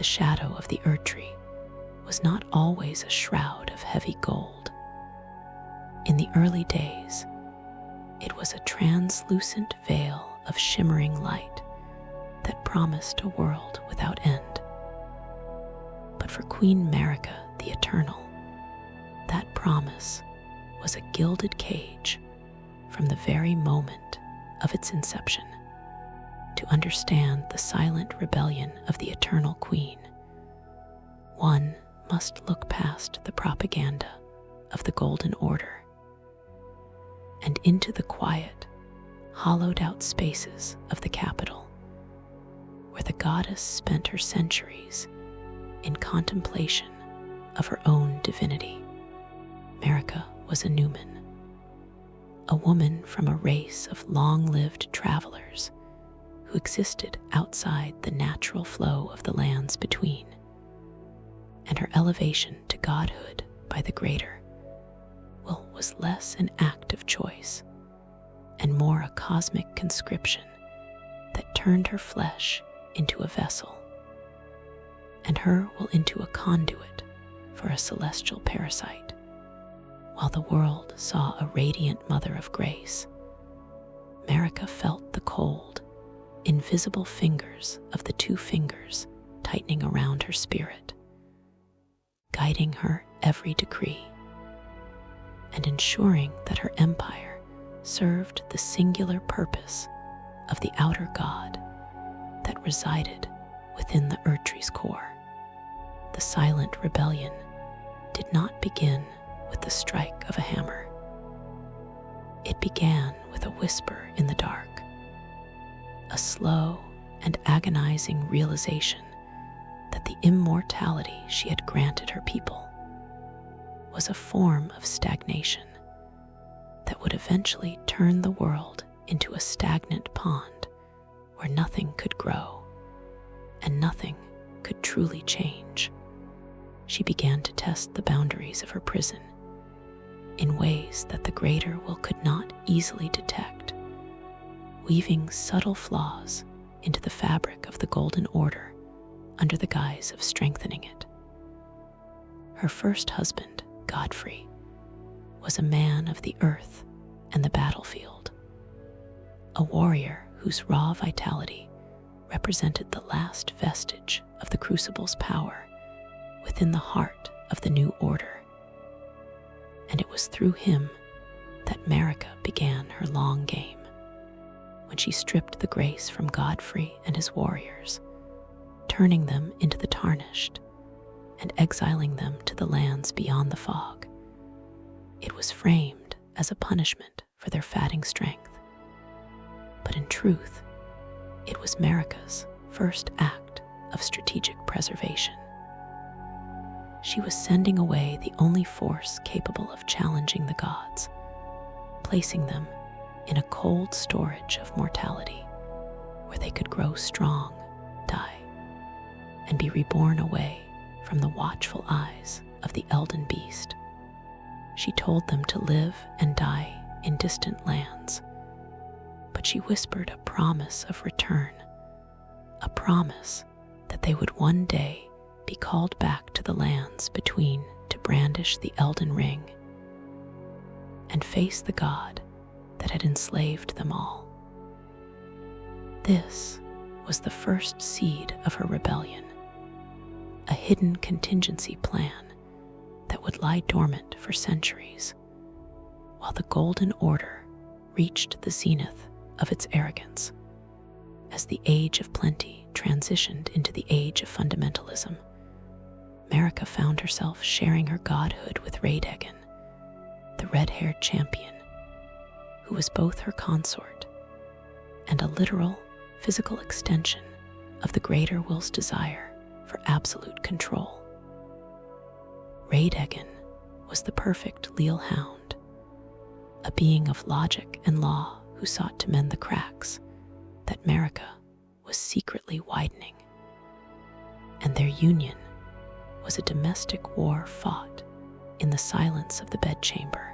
the shadow of the Erdtree was not always a shroud of heavy gold. In the early days, it was a translucent veil of shimmering light that promised a world without end. But for Queen Marika the Eternal, that promise was a gilded cage from the very moment of its inception. To understand the silent rebellion of the Eternal Queen, one must look past the propaganda of the Golden Order and into the quiet, hollowed-out spaces of the capital, where the goddess spent her centuries in contemplation of her own divinity. Marika was a Numen, a woman from a race of long-lived travelers who existed outside the natural flow of the lands between, and her elevation to godhood by the Greater was less an act of choice and more a cosmic conscription that turned her flesh into a vessel and her will into a conduit for a celestial parasite. While the world saw a radiant mother of grace, Marika felt the cold, invisible fingers of the two fingers tightening around her spirit, guiding her every decree and ensuring that her empire served the singular purpose of the outer god that resided within the Erdtree's core. The silent rebellion did not begin with the strike of a hammer. It began with a whisper in the dark, a slow and agonizing realization that the immortality she had granted her people was a form of stagnation that would eventually turn the world into a stagnant pond where nothing could grow and nothing could truly change. She began to test the boundaries of her prison in ways that the Greater Will could not easily detect, weaving subtle flaws into the fabric of the Golden Order under the guise of strengthening it. Her first husband, Godfrey, was a man of the earth and the battlefield, a warrior whose raw vitality represented the last vestige of the Crucible's power within the heart of the new order. And it was through him that Marika began her long game, when she stripped the grace from Godfrey and his warriors, turning them into the tarnished and exiling them to the lands beyond the fog. It was framed as a punishment for their fatting strength, but in truth, it was Marika's first act of strategic preservation. She was sending away the only force capable of challenging the gods, placing them in a cold storage of mortality where they could grow strong, die, and be reborn away from the watchful eyes of the Elden Beast. She told them to live and die in distant lands, but she whispered a promise of return, a promise that they would one day be called back to the lands between to brandish the Elden Ring and face the god that had enslaved them all. This was the first seed of her rebellion, a hidden contingency plan that would lie dormant for centuries, while the Golden Order reached the zenith of its arrogance. As the Age of Plenty transitioned into the Age of Fundamentalism, Marika found herself sharing her godhood with Radagon, the red-haired champion, who was both her consort and a literal, physical extension of the Greater Will's desire for absolute control. Radagon was the perfect leal hound, a being of logic and law who sought to mend the cracks that Marika was secretly widening. And their union was a domestic war fought in the silence of the bedchamber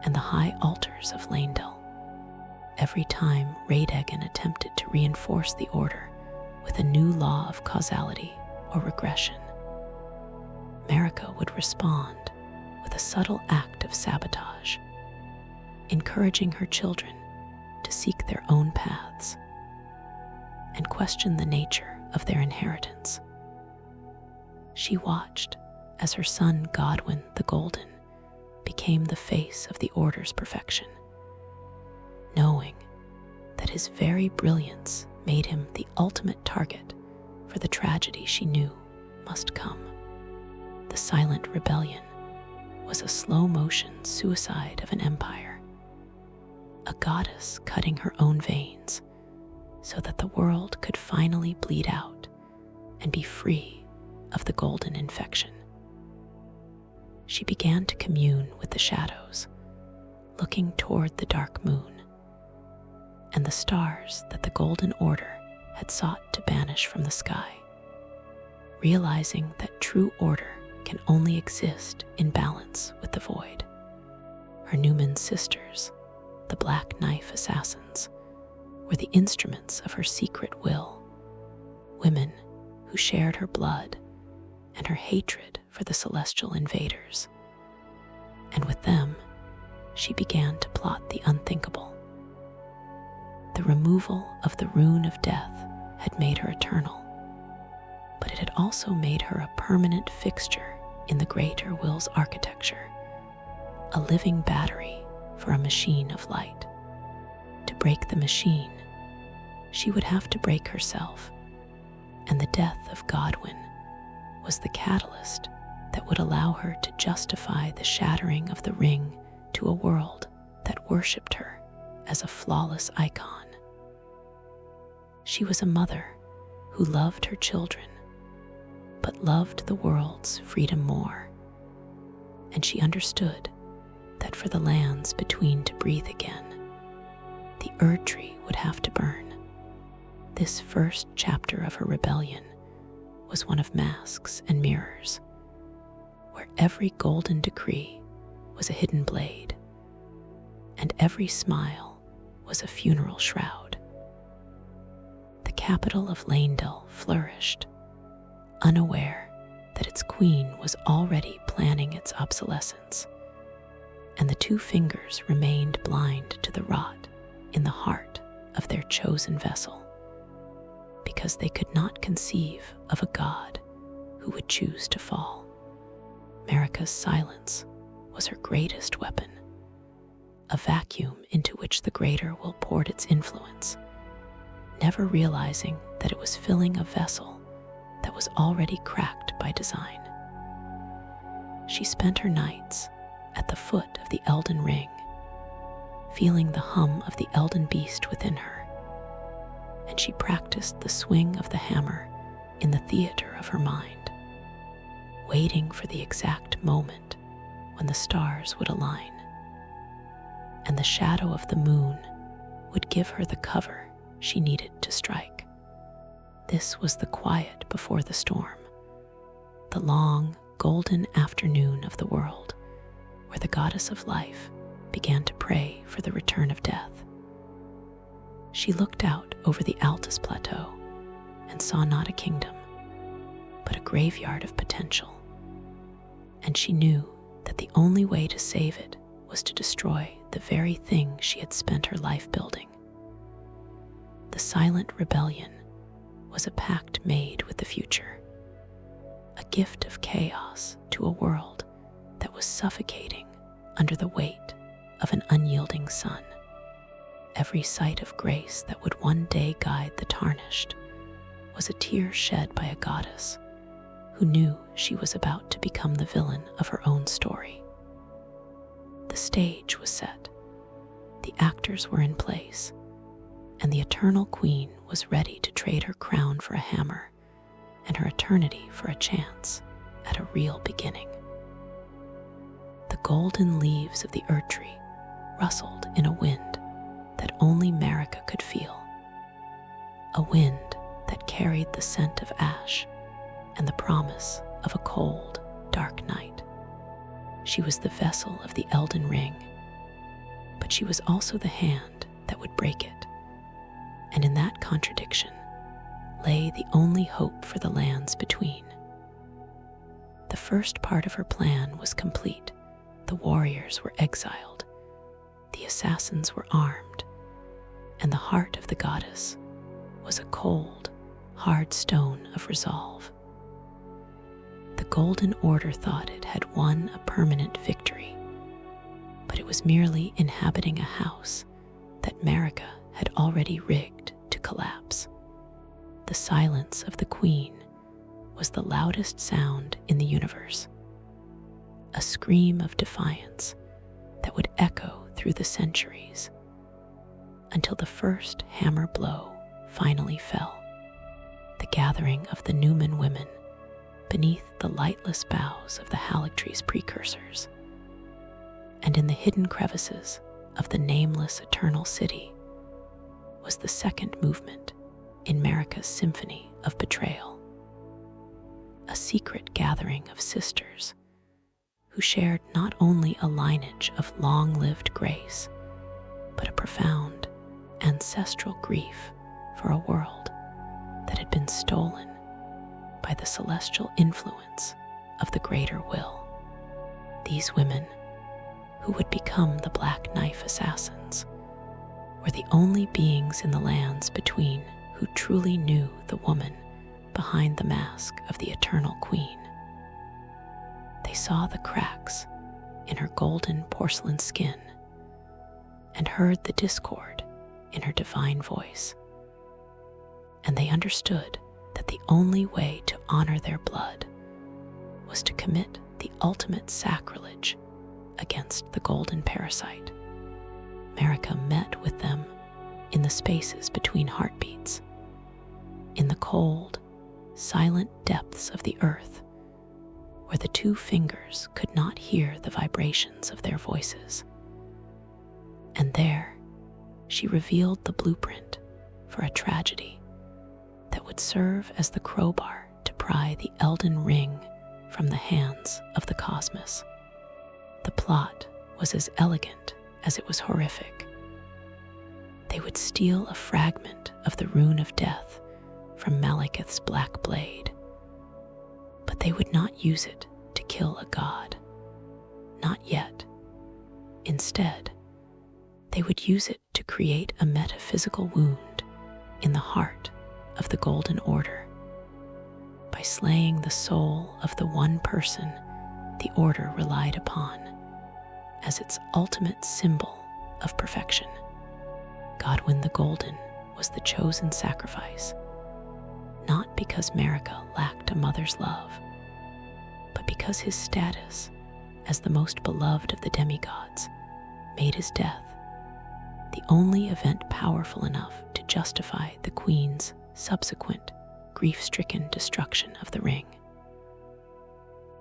and the high altars of Leyndell. Every time Radagon attempted to reinforce the order with a new law of causality or regression. Marika would respond with a subtle act of sabotage, encouraging her children to seek their own paths and question the nature of their inheritance. She watched as her son Godwin the Golden became the face of the Order's perfection, knowing that his very brilliance made him the ultimate target for the tragedy she knew must come. The silent rebellion was a slow-motion suicide of an empire, a goddess cutting her own veins so that the world could finally bleed out and be free of the golden infection. She began to commune with the shadows, looking toward the dark moon and the stars that the Golden Order had sought to banish from the sky, realizing that true order can only exist in balance with the void. Her Newman sisters, the Black Knife Assassins, were the instruments of her secret will, women who shared her blood and her hatred for the celestial invaders. And with them, she began to plot the unthinkable. The removal of the rune of death had made her eternal, but it had also made her a permanent fixture in the Greater Will's architecture, a living battery for a machine of light. To break the machine, she would have to break herself, and the death of Godwin was the catalyst that would allow her to justify the shattering of the ring to a world that worshipped her as a flawless icon. She was a mother who loved her children, but loved the world's freedom more, and she understood that for the lands between to breathe again, the Erdtree would have to burn. This first chapter of her rebellion was one of masks and mirrors, where every golden decree was a hidden blade, and every smile was a funeral shroud. The capital of Lanedell flourished, unaware that its queen was already planning its obsolescence, and the two fingers remained blind to the rot in the heart of their chosen vessel, because they could not conceive of a god who would choose to fall. Marika's silence was her greatest weapon, a vacuum into which the Greater Will poured its influence, never realizing that it was filling a vessel that was already cracked by design. She spent her nights at the foot of the Elden Ring, feeling the hum of the Elden Beast within her, and she practiced the swing of the hammer in the theater of her mind, waiting for the exact moment when the stars would align, and the shadow of the moon would give her the cover she needed to strike. This was the quiet before the storm, the long, golden afternoon of the world, where the goddess of life began to pray for the return of death. She looked out over the Altus Plateau and saw not a kingdom, but a graveyard of potential, and she knew that the only way to save it was to destroy the very thing she had spent her life building. The silent rebellion was a pact made with the future, a gift of chaos to a world that was suffocating under the weight of an unyielding sun. Every sight of grace that would one day guide the tarnished was a tear shed by a goddess who knew she was about to become the villain of her own story. The stage was set, the actors were in place, and the eternal queen was ready to trade her crown for a hammer and her eternity for a chance at a real beginning. The golden leaves of the Erdtree rustled in a wind that only Marika could feel, a wind that carried the scent of ash and the promise of a cold, dark night. She was the vessel of the Elden Ring, but she was also the hand that would break it. And in that contradiction lay the only hope for the lands between. The first part of her plan was complete. The warriors were exiled, the assassins were armed, and the heart of the goddess was a cold, hard stone of resolve. The Golden Order thought it had won a permanent victory, but it was merely inhabiting a house that Marika had already rigged to collapse. The silence of the Queen was the loudest sound in the universe, a scream of defiance that would echo through the centuries until the first hammer blow finally fell. The gathering of the Newman women beneath the lightless boughs of the Erdtree's precursors, and in the hidden crevices of the nameless eternal city, was the second movement in Marika's symphony of betrayal. A secret gathering of sisters who shared not only a lineage of long-lived grace, but a profound ancestral grief for a world that had been stolen by the celestial influence of the greater will. These women, who would become the Black Knife assassins, were the only beings in the lands between who truly knew the woman behind the mask of the Eternal Queen. They saw the cracks in her golden porcelain skin and heard the discord in her divine voice, and they understood that the only way to honor their blood was to commit the ultimate sacrilege against the golden parasite. Marika met with them in the spaces between heartbeats, in the cold, silent depths of the earth, where the two fingers could not hear the vibrations of their voices. And there, she revealed the blueprint for a tragedy that would serve as the crowbar to pry the Elden Ring from the hands of the cosmos. The plot was as elegant as it was horrific. They would steal a fragment of the Rune of Death from Malekith's black blade, but they would not use it to kill a god. Not yet. Instead, they would use it to create a metaphysical wound in the heart of the Golden Order. By slaying the soul of the one person the Order relied upon as its ultimate symbol of perfection. Godwyn the Golden was the chosen sacrifice, not because Marika lacked a mother's love, but because his status as the most beloved of the demigods made his death the only event powerful enough to justify the Queen's subsequent grief-stricken destruction of the ring.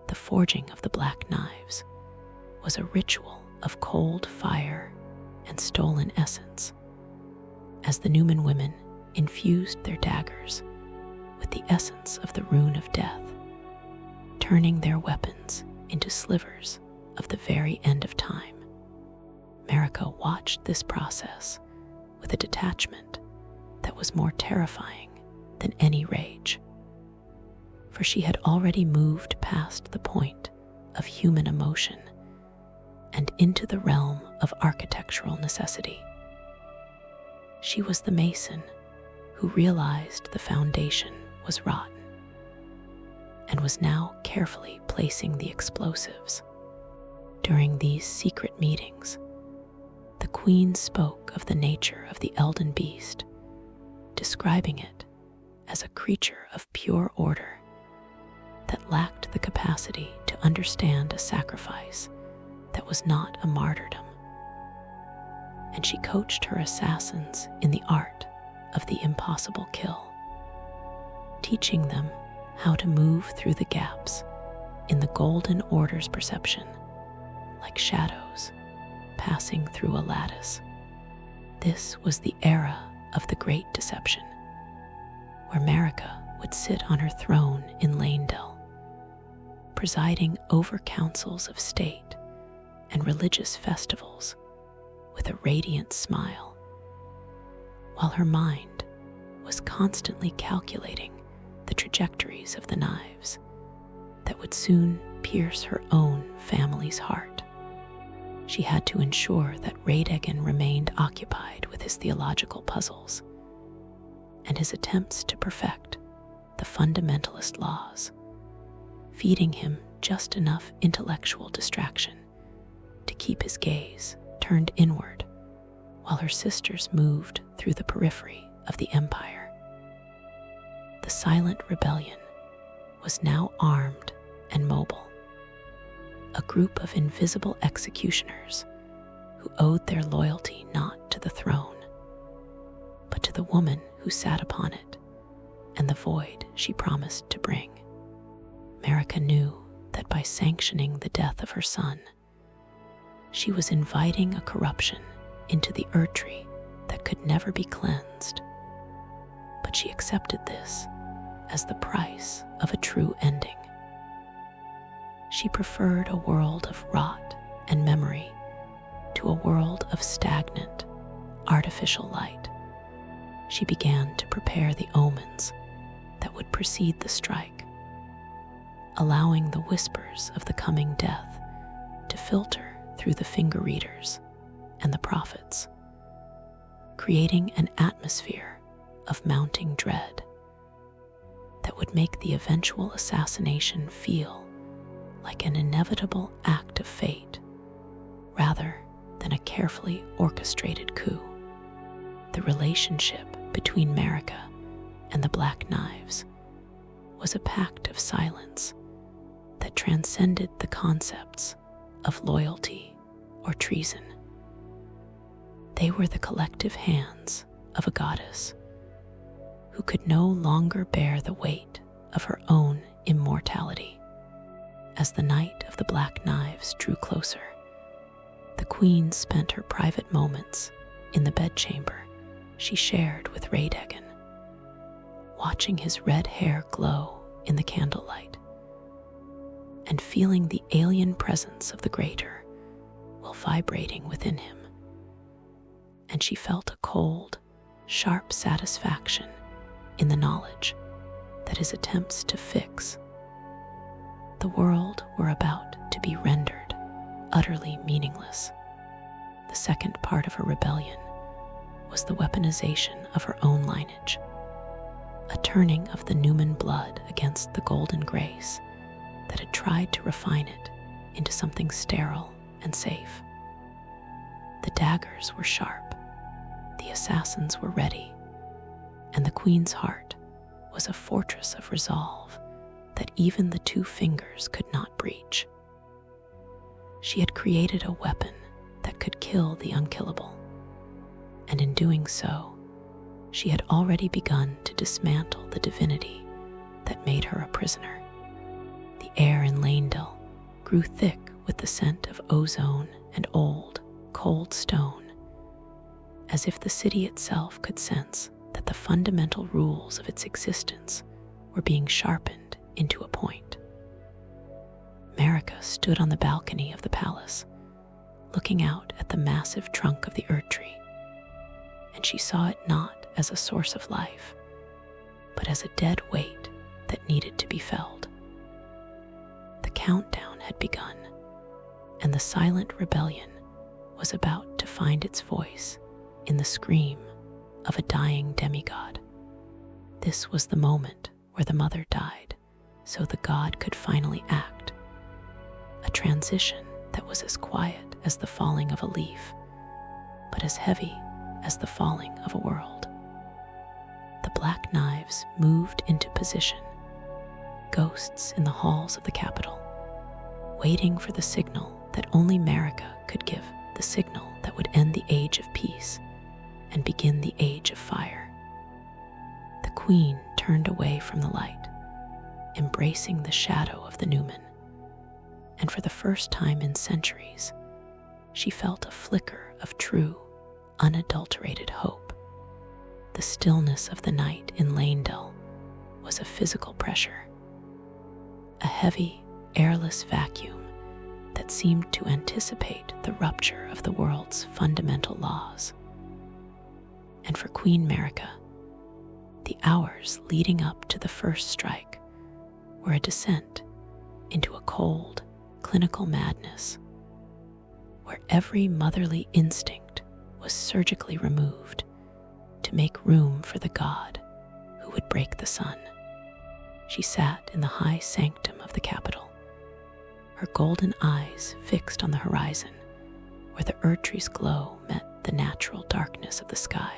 The forging of the Black Knives was a ritual of cold fire and stolen essence, as the Newman women infused their daggers with the essence of the Rune of Death, turning their weapons into slivers of the very end of time. Marika watched this process with a detachment that was more terrifying than any rage, for she had already moved past the point of human emotion and into the realm of architectural necessity. She was the mason who realized the foundation was rotten and was now carefully placing the explosives. During these secret meetings, the Queen spoke of the nature of the Elden Beast, describing it as a creature of pure order that lacked the capacity to understand a sacrifice that was not a martyrdom. And she coached her assassins in the art of the impossible kill, teaching them how to move through the gaps in the Golden Order's perception, like shadows passing through a lattice. This was the era of the Great Deception, where Marika would sit on her throne in Lanedell, presiding over councils of state and religious festivals with a radiant smile, while her mind was constantly calculating the trajectories of the knives that would soon pierce her own family's heart. She had to ensure that Radagon remained occupied with his theological puzzles and his attempts to perfect the fundamentalist laws, feeding him just enough intellectual distraction to keep his gaze turned inward while her sisters moved through the periphery of the empire. The silent rebellion was now armed and mobile, a group of invisible executioners who owed their loyalty not to the throne, but to the woman who sat upon it and the void she promised to bring. Marika knew that by sanctioning the death of her son, she was inviting a corruption into the Erdtree that could never be cleansed. But she accepted this as the price of a true ending. She preferred a world of rot and memory to a world of stagnant, artificial light. She began to prepare the omens that would precede the strike, allowing the whispers of the coming death to filter through the finger readers and the prophets, creating an atmosphere of mounting dread that would make the eventual assassination feel like an inevitable act of fate rather than a carefully orchestrated coup. The relationship between Marika and the Black Knives was a pact of silence that transcended the concepts of loyalty or treason. They were the collective hands of a goddess who could no longer bear the weight of her own immortality. As the night of the Black Knives drew closer, the queen spent her private moments in the bedchamber she shared with Radagon, watching his red hair glow in the candlelight and feeling the alien presence of the greater while vibrating within him. And she felt a cold, sharp satisfaction in the knowledge that his attempts to fix the world were about to be rendered utterly meaningless. The second part of her rebellion was the weaponization of her own lineage, a turning of the Newman blood against the golden grace that had tried to refine it into something sterile and safe. The daggers were sharp, the assassins were ready, and the queen's heart was a fortress of resolve that even the two fingers could not breach. She had created a weapon that could kill the unkillable, and in doing so, she had already begun to dismantle the divinity that made her a prisoner. The air in Lanedale grew thick with the scent of ozone and old, cold stone, as if the city itself could sense that the fundamental rules of its existence were being sharpened into a point. Marika stood on the balcony of the palace, looking out at the massive trunk of the Erdtree, and she saw it not as a source of life, but as a dead weight that needed to be felled. The countdown had begun, and the silent rebellion was about to find its voice in the scream of a dying demigod. This was the moment where the mother died, so the god could finally act. A transition that was as quiet as the falling of a leaf, but as heavy as the falling of a world. The Black Knives moved into position, ghosts in the halls of the capital, waiting for the signal that only Marika could give, the signal that would end the age of peace and begin the age of fire. The queen turned away from the light, embracing the shadow of the Newman, and for the first time in centuries, she felt a flicker of true, unadulterated hope. The stillness of the night in Lanedale was a physical pressure, a heavy, airless vacuum that seemed to anticipate the rupture of the world's fundamental laws. And for Queen Marika, The hours leading up to the first strike were a descent into a cold, clinical madness, where every motherly instinct was surgically removed to make room for the god who would break the sun. She sat in the high sanctum of the capital, her golden eyes fixed on the horizon where the Erdtree's glow met the natural darkness of the sky.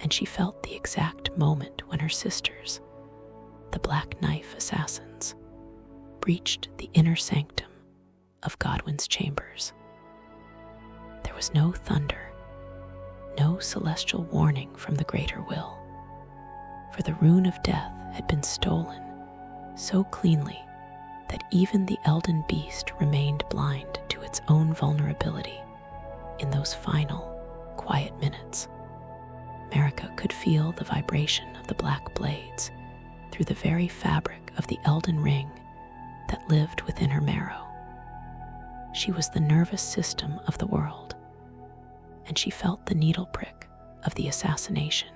And she felt the exact moment when her sisters, the Black Knife assassins, breached the inner sanctum of Godwin's chambers. There was no thunder, no celestial warning from the greater will, for the rune of death had been stolen so cleanly that even the Elden beast remained blind to its own vulnerability in those final, quiet minutes. Marika could feel the vibration of the black blades through the very fabric of the Elden Ring that lived within her marrow. She was the nervous system of the world, and she felt the needle prick of the assassination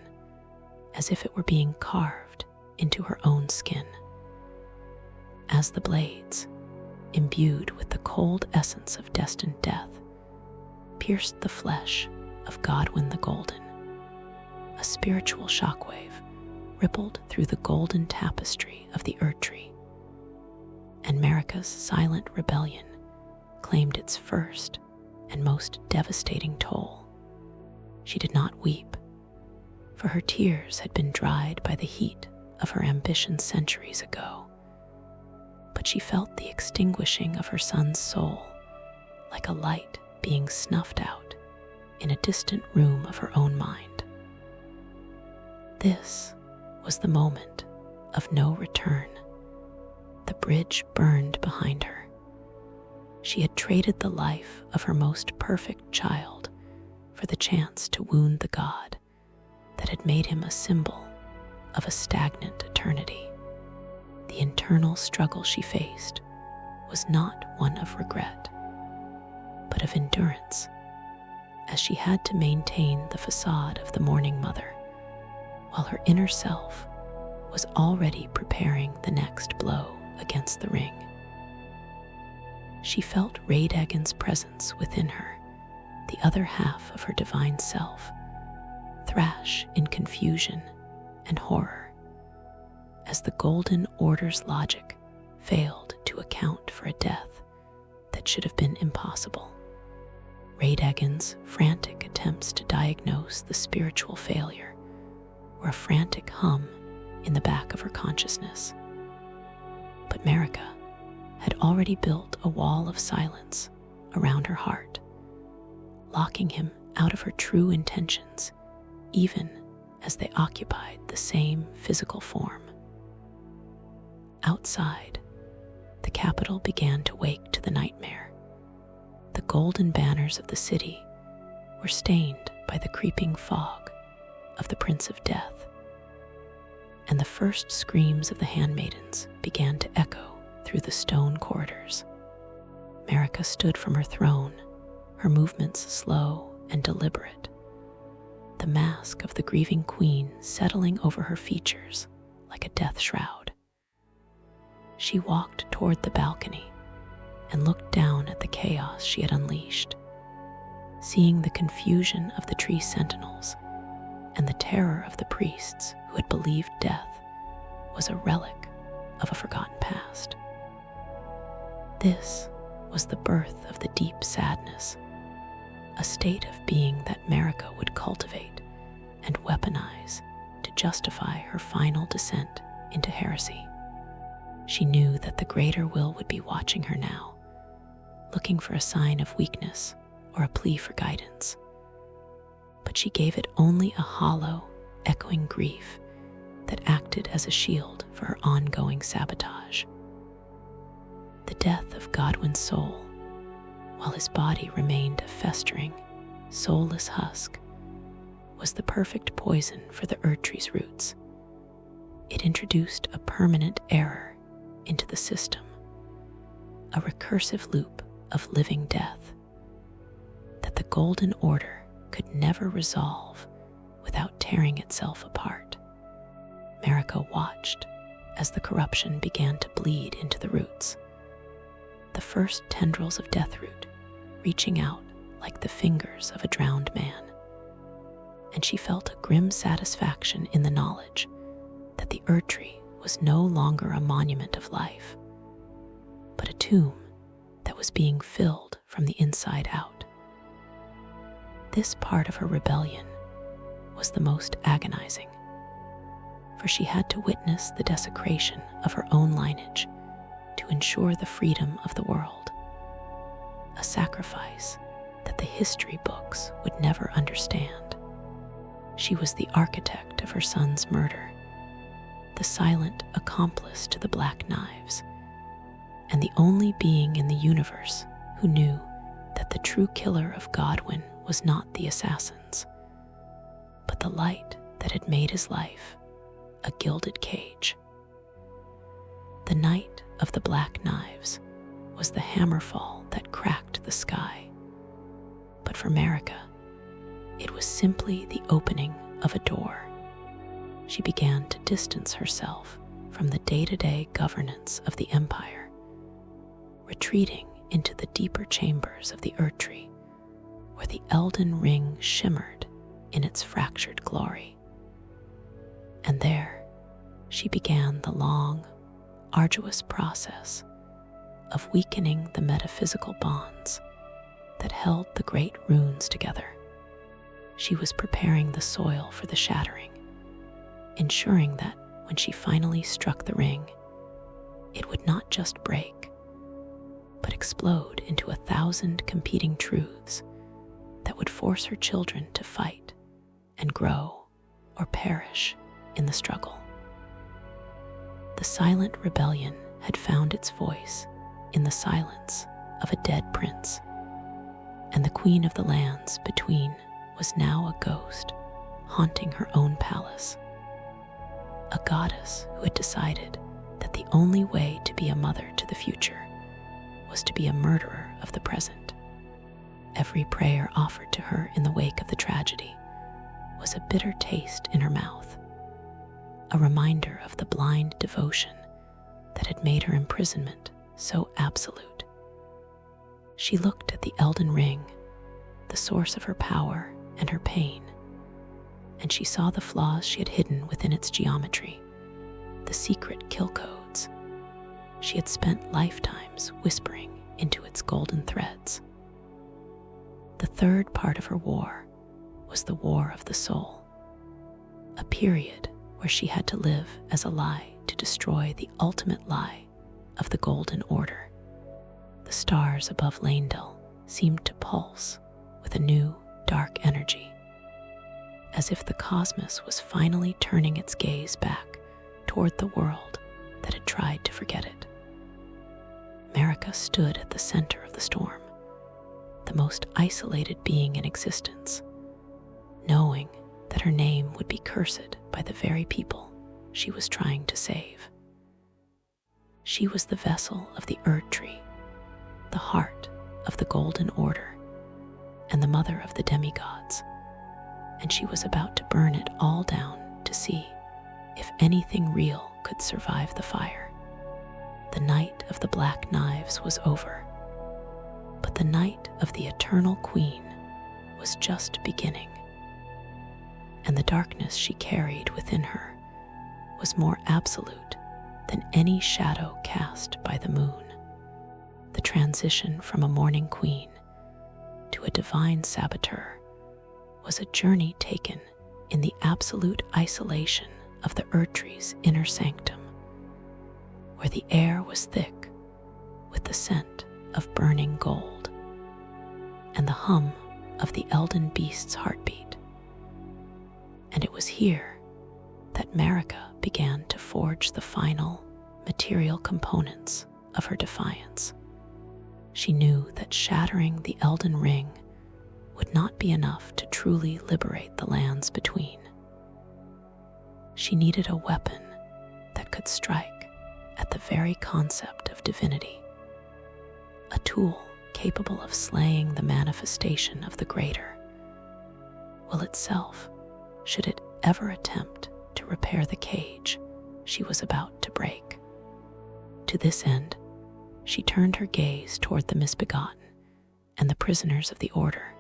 as if it were being carved into her own skin. As the blades, imbued with the cold essence of destined death, pierced the flesh of Godwin the Golden, a spiritual shockwave rippled through the golden tapestry of the Erdtree, and Marika's silent rebellion claimed its first and most devastating toll. She did not weep, for her tears had been dried by the heat of her ambition centuries ago, but she felt the extinguishing of her son's soul like a light being snuffed out in a distant room of her own mind. This was the moment of no return. The bridge burned behind her. She had traded the life of her most perfect child for the chance to wound the god that had made him a symbol of a stagnant eternity. The internal struggle she faced was not one of regret, but of endurance, as she had to maintain the facade of the mourning mother, while her inner self was already preparing the next blow against the ring. She felt Radagon's presence within her, the other half of her divine self, thrash in confusion and horror, as the Golden Order's logic failed to account for a death that should have been impossible. Radagon's frantic attempts to diagnose the spiritual failure were a frantic hum in the back of her consciousness. But Marika had already built a wall of silence around her heart, locking him out of her true intentions, even as they occupied the same physical form. Outside, the capital began to wake to the nightmare. The golden banners of the city were stained by the creeping fog of the Prince of Death, and the first screams of the handmaidens began to echo through the stone corridors. Marika stood from her throne, her movements slow and deliberate, the mask of the grieving queen settling over her features like a death shroud. She walked toward the balcony and looked down at the chaos she had unleashed, seeing the confusion of the tree sentinels and the terror of the priests who had believed death was a relic of a forgotten past. This was the birth of the deep sadness, a state of being that Marika would cultivate and weaponize to justify her final descent into heresy. She knew that the greater will would be watching her now, looking for a sign of weakness or a plea for guidance. But she gave it only a hollow, echoing grief that acted as a shield for her ongoing sabotage. The death of Godwin's soul, while his body remained a festering, soulless husk, was the perfect poison for the Erdtree's roots. It introduced a permanent error into the system, a recursive loop of living death that the Golden Order could never resolve without tearing itself apart. Marika watched as the corruption began to bleed into the roots, the first tendrils of deathroot reaching out like the fingers of a drowned man. And she felt a grim satisfaction in the knowledge that the Erdtree was no longer a monument of life, but a tomb that was being filled from the inside out. This part of her rebellion was the most agonizing, for she had to witness the desecration of her own lineage to ensure the freedom of the world, a sacrifice that the history books would never understand. She was the architect of her son's murder, the silent accomplice to the Black Knives, and the only being in the universe who knew that the true killer of Godwin was not the assassins, but the light that had made his life a gilded cage. The night of the Black Knives was the hammerfall that cracked the sky, but for Marika, it was simply the opening of a door. She began to distance herself from the day-to-day governance of the Empire, retreating into the deeper chambers of the Erdtree, where the Elden Ring shimmered in its fractured glory. And there, she began the long, arduous process of weakening the metaphysical bonds that held the great runes together. She was preparing the soil for the Shattering, ensuring that when she finally struck the ring, it would not just break, but explode into 1,000 competing truths that would force her children to fight and grow or perish in the struggle. The silent rebellion had found its voice in the silence of a dead prince, and the Queen of the Lands Between was now a ghost haunting her own palace, a goddess who had decided that the only way to be a mother to the future was to be a murderer of the present. Every prayer offered to her in the wake of the tragedy was a bitter taste in her mouth, a reminder of the blind devotion that had made her imprisonment so absolute. She looked at the Elden Ring, the source of her power and her pain, and she saw the flaws she had hidden within its geometry, the secret kill codes she had spent lifetimes whispering into its golden threads. The third part of her war was the War of the Soul, a period where she had to live as a lie to destroy the ultimate lie of the Golden Order. The stars above Leyndell seemed to pulse with a new, dark energy, as if the cosmos was finally turning its gaze back toward the world that had tried to forget it. Marika stood at the center of the storm, the most isolated being in existence, knowing that her name would be cursed by the very people she was trying to save. She was the vessel of the Erdtree, the heart of the Golden Order, and the mother of the demigods, and she was about to burn it all down to see if anything real could survive the fire. The night of the Black Knives was over, but the night of the Eternal Queen was just beginning, and the darkness she carried within her was more absolute than any shadow cast by the moon. The transition from a mourning queen to a divine saboteur was a journey taken in the absolute isolation of the Erdtree's inner sanctum, where the air was thick with the scent of burning gold and the hum of the Elden Beast's heartbeat. And it was here that Marika began to forge the final material components of her defiance. She knew that shattering the Elden Ring would not be enough to truly liberate the lands between. She needed a weapon that could strike at the very concept of divinity, a tool capable of slaying the manifestation of the greater, will itself, should it ever attempt to repair the cage she was about to break. To this end, she turned her gaze toward the misbegotten and the prisoners of the order,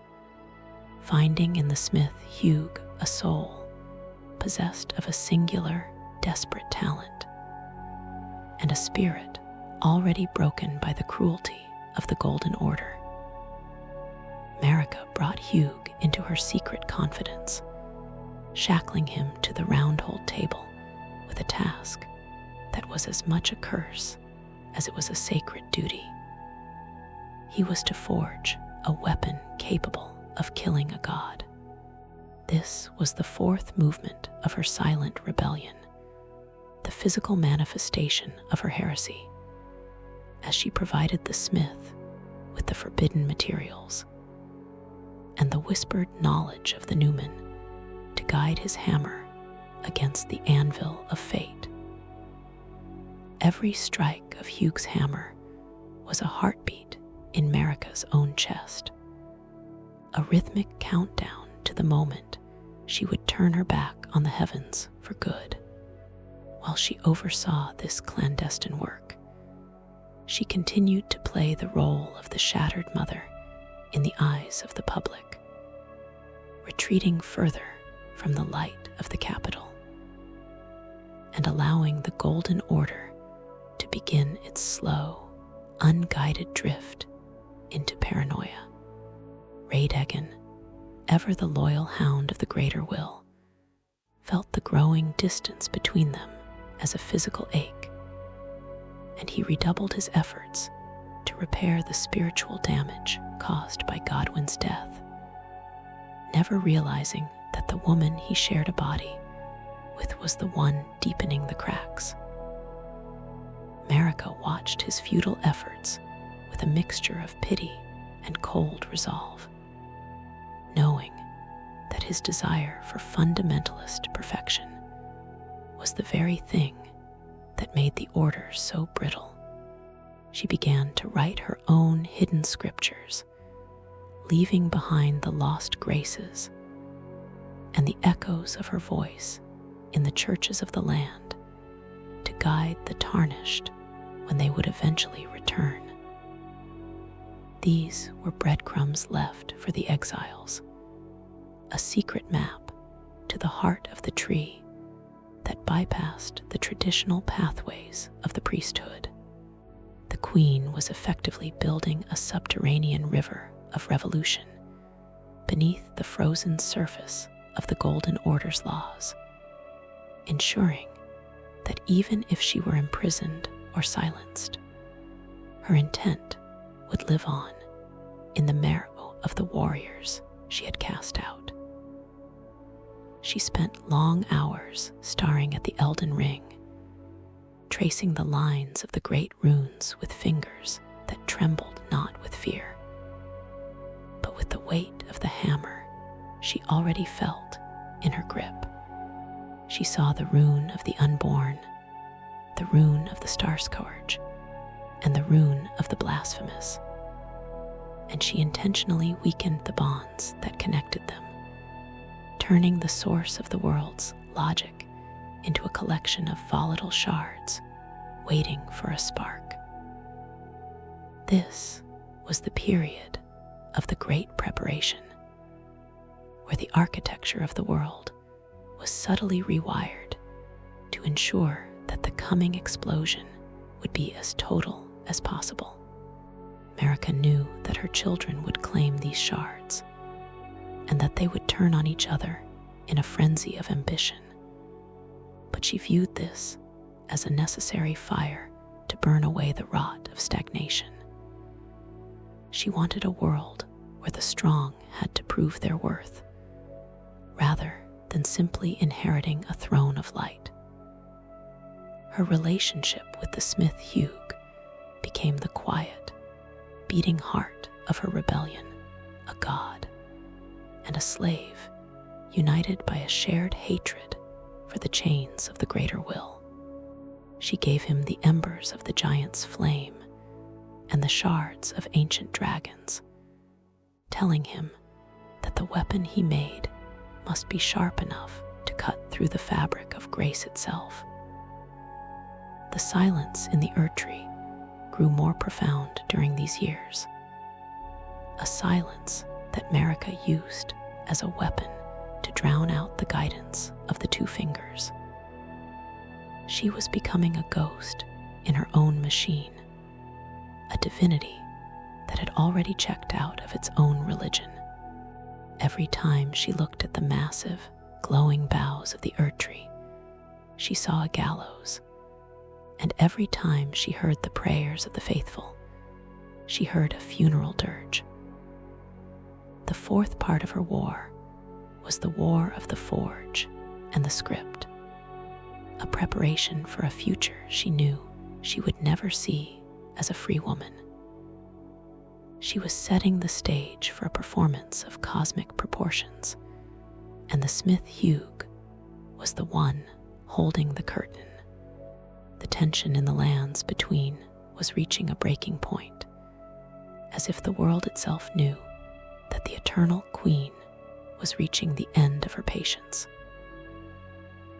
finding in the smith Hugh a soul possessed of a singular, desperate talent, and a spirit already broken by the cruelty of the Golden Order. Marika brought Hugh into her secret confidence, shackling him to the round-hole table with a task that was as much a curse as it was a sacred duty. He was to forge a weapon capable of killing a god. This was the fourth movement of her silent rebellion, the physical manifestation of her heresy, as she provided the smith with the forbidden materials and the whispered knowledge of the Newman to guide his hammer against the anvil of fate. Every strike of Hugh's hammer was a heartbeat in Marika's own chest, a rhythmic countdown to the moment she would turn her back on the heavens for good. While she oversaw this clandestine work, she continued to play the role of the shattered mother in the eyes of the public, retreating further from the light of the capital and allowing the Golden Order to begin its slow, unguided drift into paranoia. Radagon, ever the loyal hound of the greater will, felt the growing distance between them as a physical ache, and he redoubled his efforts to repair the spiritual damage caused by Godwin's death, never realizing that the woman he shared a body with was the one deepening the cracks. Marika watched his futile efforts with a mixture of pity and cold resolve, knowing that his desire for fundamentalist perfection was the very thing that made the order so brittle. She began to write her own hidden scriptures, leaving behind the lost graces and the echoes of her voice in the churches of the land to guide the tarnished when they would eventually return. These were breadcrumbs left for the exiles, a secret map to the heart of the tree that bypassed the traditional pathways of the priesthood. The queen was effectively building a subterranean river of revolution beneath the frozen surface of the Golden Order's laws, ensuring that even if she were imprisoned or silenced, her intent would live on in the marrow of the warriors she had cast out. She spent long hours staring at the Elden Ring, tracing the lines of the great runes with fingers that trembled not with fear, but with the weight of the hammer she already felt in her grip. She saw the rune of the unborn, the rune of the Starscourge, and the rune of the blasphemous, and she intentionally weakened the bonds that connected them, turning the source of the world's logic into a collection of volatile shards waiting for a spark. This was the period of the Great Preparation, where the architecture of the world was subtly rewired to ensure that the coming explosion would be as total as possible. Marika knew that her children would claim these shards, and that they would turn on each other in a frenzy of ambition. But she viewed this as a necessary fire to burn away the rot of stagnation. She wanted a world where the strong had to prove their worth, rather than simply inheriting a throne of light. Her relationship with the smith Hugh became the quiet, beating heart of her rebellion, a god and a slave united by a shared hatred for the chains of the greater will. She gave him the embers of the giant's flame and the shards of ancient dragons, telling him that the weapon he made must be sharp enough to cut through the fabric of grace itself. The silence in the Erdtree grew more profound during these years, a silence that Marika used as a weapon to drown out the guidance of the two fingers. She was becoming a ghost in her own machine, a divinity that had already checked out of its own religion. Every time she looked at the massive, glowing boughs of the Erdtree, she saw a gallows, and every time she heard the prayers of the faithful, she heard a funeral dirge. The fourth part of her war was the War of the Forge and the Script, a preparation for a future she knew she would never see as a free woman. She was setting the stage for a performance of cosmic proportions, and the smith Hugh was the one holding the curtain. The tension in the lands between was reaching a breaking point, as if the world itself knew that the eternal queen was reaching the end of her patience.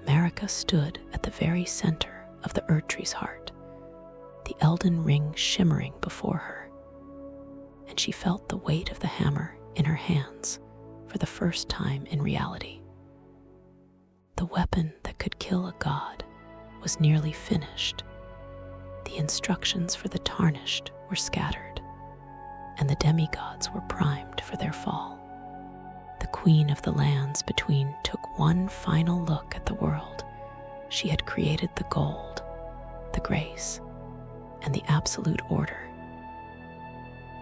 Marika stood at the very center of the Erdtree's heart, the Elden Ring shimmering before her, and she felt the weight of the hammer in her hands for the first time in reality. The weapon that could kill a god was nearly finished. The instructions for the tarnished were scattered, and the demigods were primed for their fall. The queen of the lands between took one final look at the world. She had created the gold, the grace, and the absolute order,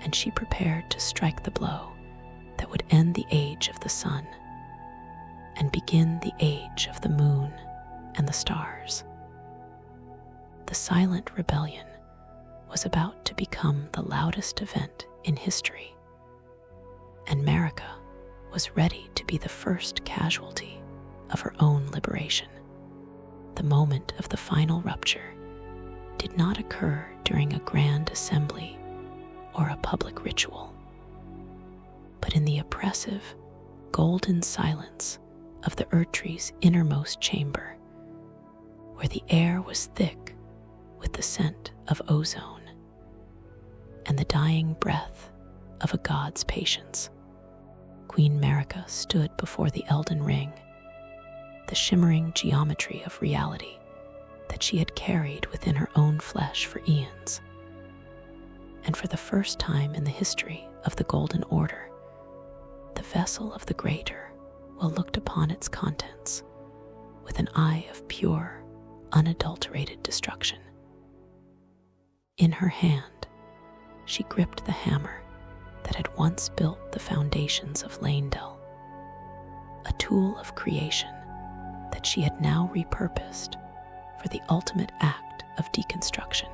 and she prepared to strike the blow that would end the age of the sun and begin the age of the moon and the stars. The silent rebellion was about to become the loudest event in history, and Marika was ready to be the first casualty of her own liberation. The moment of the final rupture did not occur during a grand assembly or a public ritual, but in the oppressive, golden silence of the Erdtree's innermost chamber, where the air was thick with the scent of ozone and the dying breath of a god's patience. Queen Marika stood before the Elden Ring, the shimmering geometry of reality that she had carried within her own flesh for eons. And for the first time in the history of the Golden Order, the vessel of the Greater will looked upon its contents with an eye of pure, unadulterated destruction. In her hand, she gripped the hammer that had once built the foundations of Leyndell, a tool of creation that she had now repurposed for the ultimate act of deconstruction.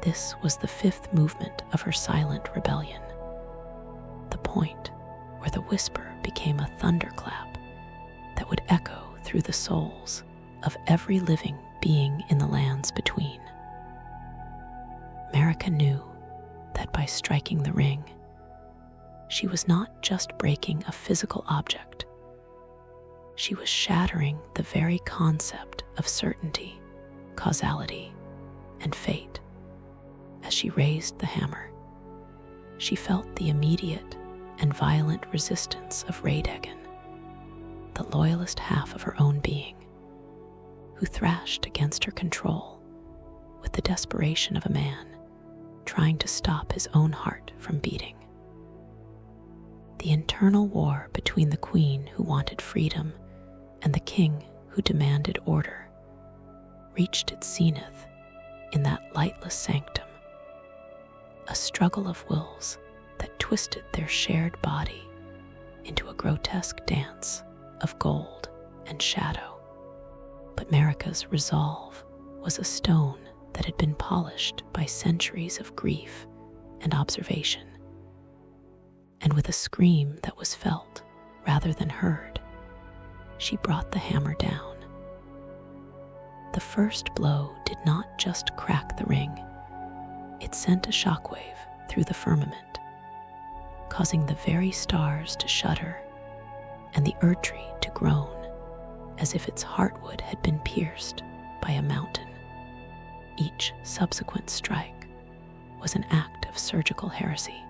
This was the fifth movement of her silent rebellion, the point where the whisper became a thunderclap that would echo through the souls of every living being in the lands between. Marika knew that by striking the ring, she was not just breaking a physical object. She was shattering the very concept of certainty, causality, and fate. As she raised the hammer, she felt the immediate and violent resistance of Radagon, the loyalist half of her own being, who thrashed against her control with the desperation of a man trying to stop his own heart from beating. The internal war between the queen who wanted freedom and the king who demanded order reached its zenith in that lightless sanctum, a struggle of wills that twisted their shared body into a grotesque dance of gold and shadow. But Marika's resolve was a stone that had been polished by centuries of grief and observation. And with a scream that was felt rather than heard, she brought the hammer down. The first blow did not just crack the ring, it sent a shockwave through the firmament, causing the very stars to shudder and the Erdtree to groan as if its heartwood had been pierced by a mountain. Each subsequent strike was an act of surgical heresy,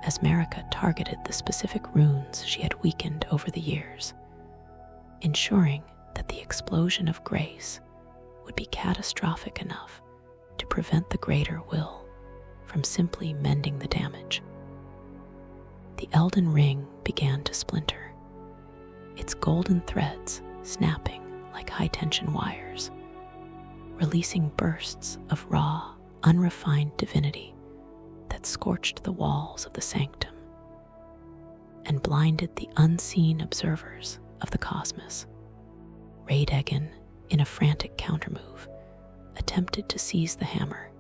as Marika targeted the specific runes she had weakened over the years, ensuring that the explosion of grace would be catastrophic enough to prevent the greater will from simply mending the damage. The Elden Ring began to splinter, its golden threads snapping like high-tension wires, releasing bursts of raw, unrefined divinity that scorched the walls of the sanctum and blinded the unseen observers of the cosmos. Radagon, in a frantic countermove, attempted to seize the hammer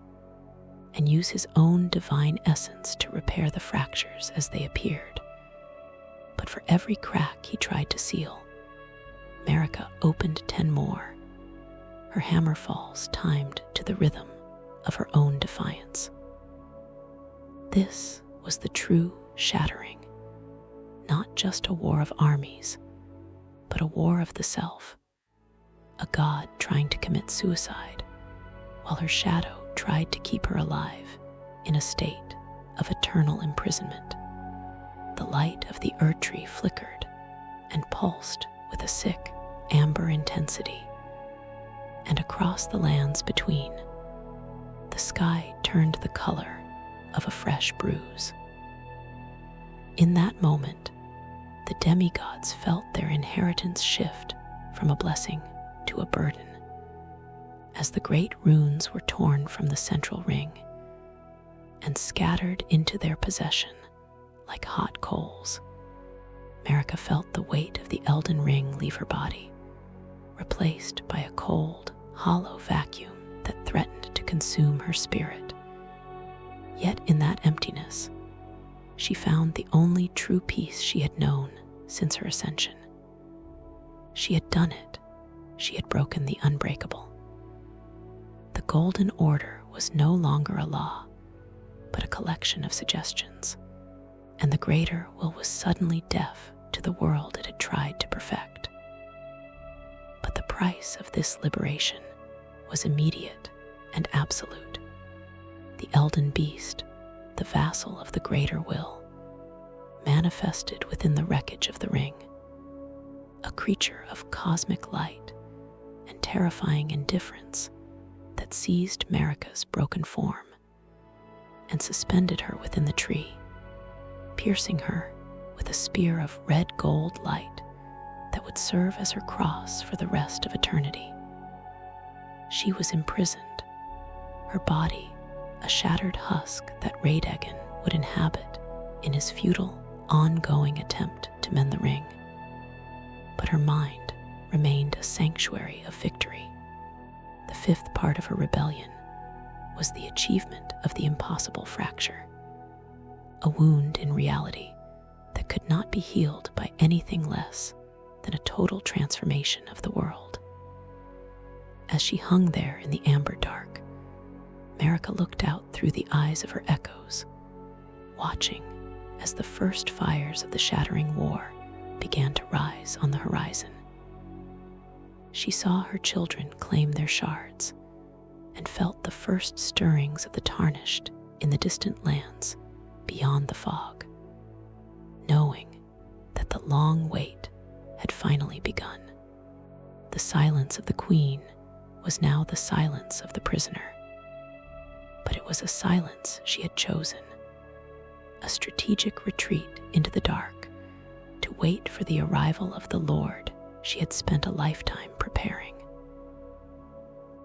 and use his own divine essence to repair the fractures as they appeared. But for every crack he tried to seal, Marika opened 10 more, her hammer falls timed to the rhythm of her own defiance. This was the true Shattering, not just a war of armies, but a war of the self, a god trying to commit suicide, while her shadow tried to keep her alive in a state of eternal imprisonment. The light of the Erdtree flickered and pulsed with a sick, amber intensity, and across the lands between, the sky turned the color of a fresh bruise. In that moment, the demigods felt their inheritance shift from a blessing to a burden, as the great runes were torn from the central ring and scattered into their possession like hot coals. Marika felt the weight of the Elden Ring leave her body, replaced by a cold, hollow vacuum that threatened to consume her spirit. Yet in that emptiness, she found the only true peace she had known since her ascension. She had done it. She had broken the unbreakable. The Golden Order was no longer a law, but a collection of suggestions, and the greater will was suddenly deaf to the world it had tried to perfect. But the price of this liberation was immediate and absolute. The Elden Beast, the vassal of the greater will, manifested within the wreckage of the ring, a creature of cosmic light and terrifying indifference that seized Marika's broken form and suspended her within the tree, piercing her with a spear of red gold light that would serve as her cross for the rest of eternity. She was imprisoned, her body a shattered husk that Radagon would inhabit in his futile, ongoing attempt to mend the ring. But her mind remained a sanctuary of victory. The fifth part of her rebellion was the achievement of the impossible fracture, a wound in reality that could not be healed by anything less than a total transformation of the world. As she hung there in the amber dark, Marika looked out through the eyes of her echoes, watching as the first fires of the Shattering War began to rise on the horizon. She saw her children claim their shards and felt the first stirrings of the tarnished in the distant lands beyond the fog, knowing that the long wait had finally begun. The silence of the Queen was now the silence of the prisoner. But it was a silence she had chosen, a strategic retreat into the dark to wait for the arrival of the Lord she had spent a lifetime preparing.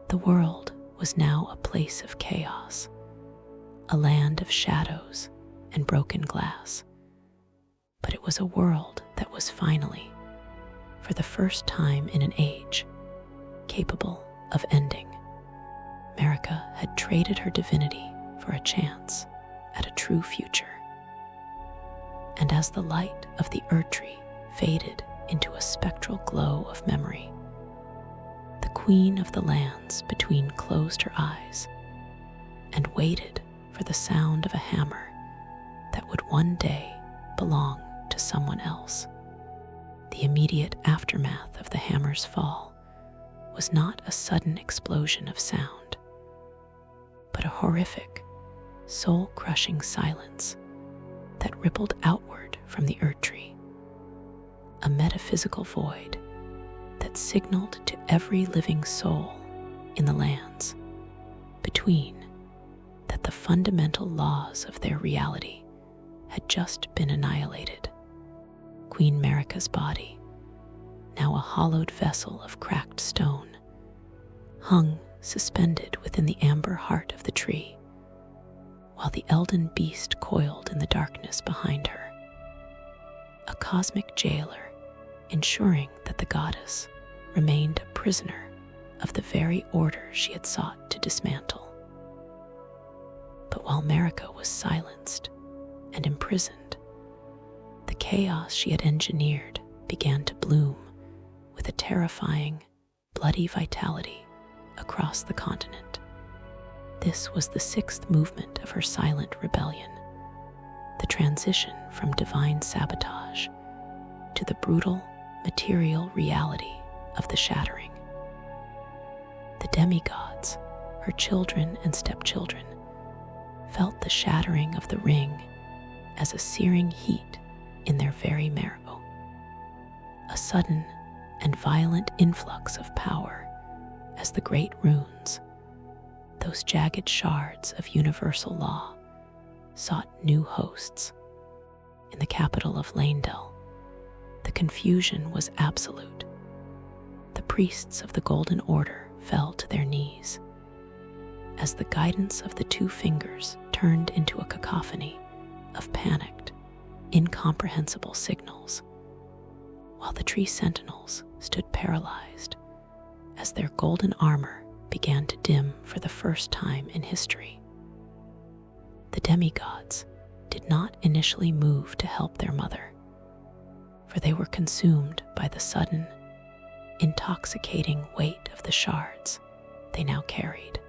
The world was now a place of chaos, a land of shadows and broken glass. But it was a world that was finally, for the first time in an age, capable of ending. Marika had traded her divinity for a chance at a true future. And as the light of the Erdtree faded into a spectral glow of memory, the Queen of the Lands between closed her eyes and waited for the sound of a hammer that would one day belong to someone else. The immediate aftermath of the hammer's fall was not a sudden explosion of sound, but a horrific, soul-crushing silence that rippled outward from the Erdtree, a metaphysical void that signaled to every living soul in the lands between that the fundamental laws of their reality had just been annihilated. Queen Marika's body, now a hollowed vessel of cracked stone, hung suspended within the amber heart of the tree, while the Elden beast coiled in the darkness behind her, a cosmic jailer ensuring that the goddess remained a prisoner of the very order she had sought to dismantle. But while Marika was silenced and imprisoned, the chaos she had engineered began to bloom with a terrifying, bloody vitality across the continent. This was the sixth movement of her silent rebellion, the transition from divine sabotage to the brutal, material reality of the Shattering. The demigods, her children and stepchildren, felt the shattering of the ring as a searing heat in their very marrow, a sudden and violent influx of power as the great runes, those jagged shards of universal law, sought new hosts. In the capital of Leyndell, the confusion was absolute. The priests of the Golden Order fell to their knees as the guidance of the two fingers turned into a cacophony of panicked, incomprehensible signals, while the tree sentinels stood paralyzed as their golden armor began to dim for the first time in history. The demigods did not initially move to help their mother, for they were consumed by the sudden, intoxicating weight of the shards they now carried.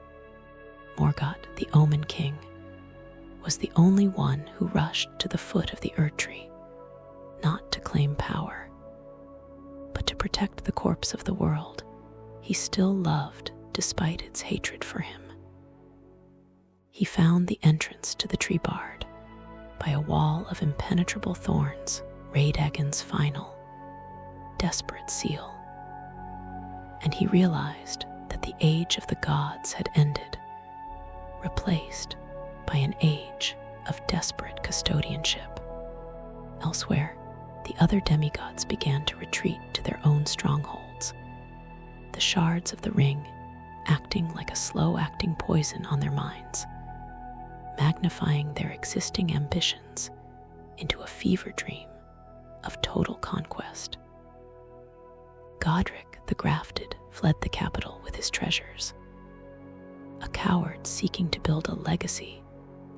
Morgoth, the Omen King, was the only one who rushed to the foot of the Erdtree, not to claim power, but to protect the corpse of the world he still loved despite its hatred for him. He found the entrance to the tree barred by a wall of impenetrable thorns, Radagon's final, desperate seal, and he realized that the age of the gods had ended, replaced by an age of desperate custodianship. Elsewhere, the other demigods began to retreat to their own strongholds, the shards of the ring acting like a slow-acting poison on their minds, magnifying their existing ambitions into a fever dream of total conquest. Godric the Grafted fled the capital with his treasures, a coward seeking to build a legacy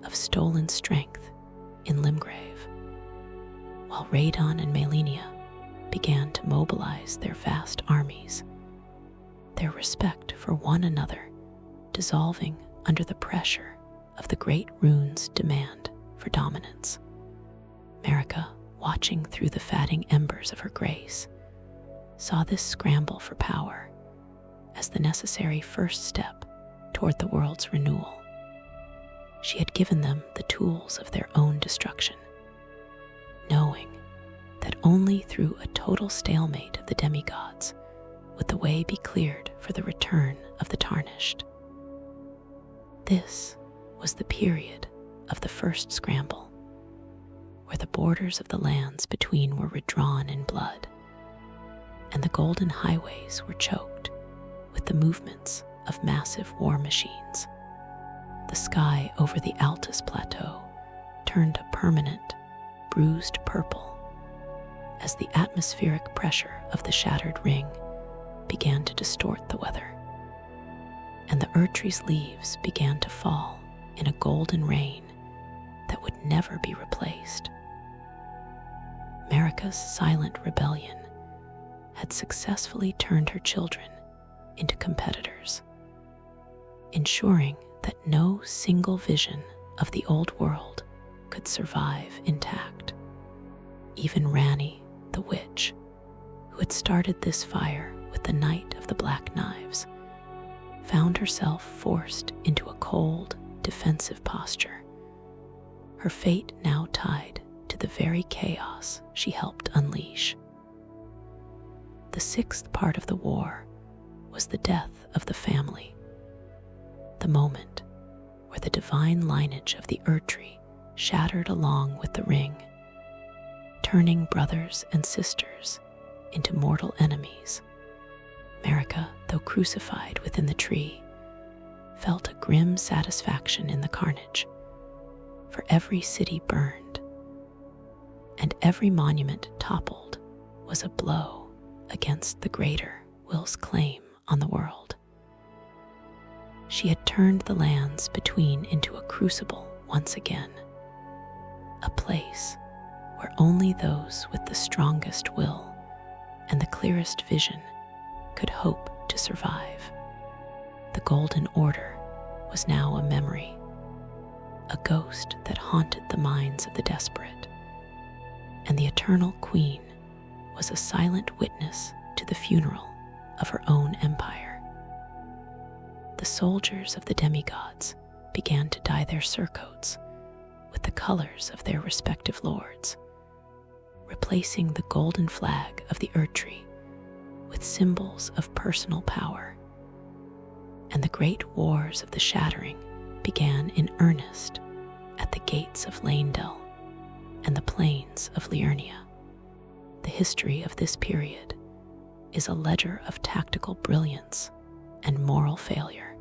of stolen strength in Limgrave, while Radon and Malenia began to mobilize their vast armies, their respect for one another dissolving under the pressure of the great rune's demand for dominance. Marika, watching through the fading embers of her grace, saw this scramble for power as the necessary first step toward the world's renewal. She had given them the tools of their own destruction, knowing that only through a total stalemate of the demigods would the way be cleared for the return of the Tarnished. This was the period of the first scramble, where the borders of the lands between were redrawn in blood, and the golden highways were choked with the movements of massive war machines. The sky over the Altus Plateau turned a permanent, bruised purple as the atmospheric pressure of the shattered ring began to distort the weather, and the Erdtree's leaves began to fall in a golden rain that would never be replaced. Marika's silent rebellion had successfully turned her children into competitors, ensuring that no single vision of the old world could survive intact. Even Rani, the witch, had started this fire with the Knight of the Black Knives, found herself forced into a cold, defensive posture, her fate now tied to the very chaos she helped unleash. The sixth part of the war was the death of the family, the moment where the divine lineage of the Erdtree shattered along with the ring, turning brothers and sisters into mortal enemies. Marika, though crucified within the tree, felt a grim satisfaction in the carnage, for every city burned and every monument toppled was a blow against the greater will's claim on the world. She had turned the lands between into a crucible once again, a place where only those with the strongest will and the clearest vision could hope to survive. The Golden Order was now a memory, a ghost that haunted the minds of the desperate, and the Eternal Queen was a silent witness to the funeral of her own empire. The soldiers of the demigods began to dye their surcoats with the colors of their respective lords, replacing the golden flag of the Erdtree with symbols of personal power. And the great wars of the Shattering began in earnest at the gates of Leyndell and the plains of Liurnia. The history of this period is a ledger of tactical brilliance and moral failure,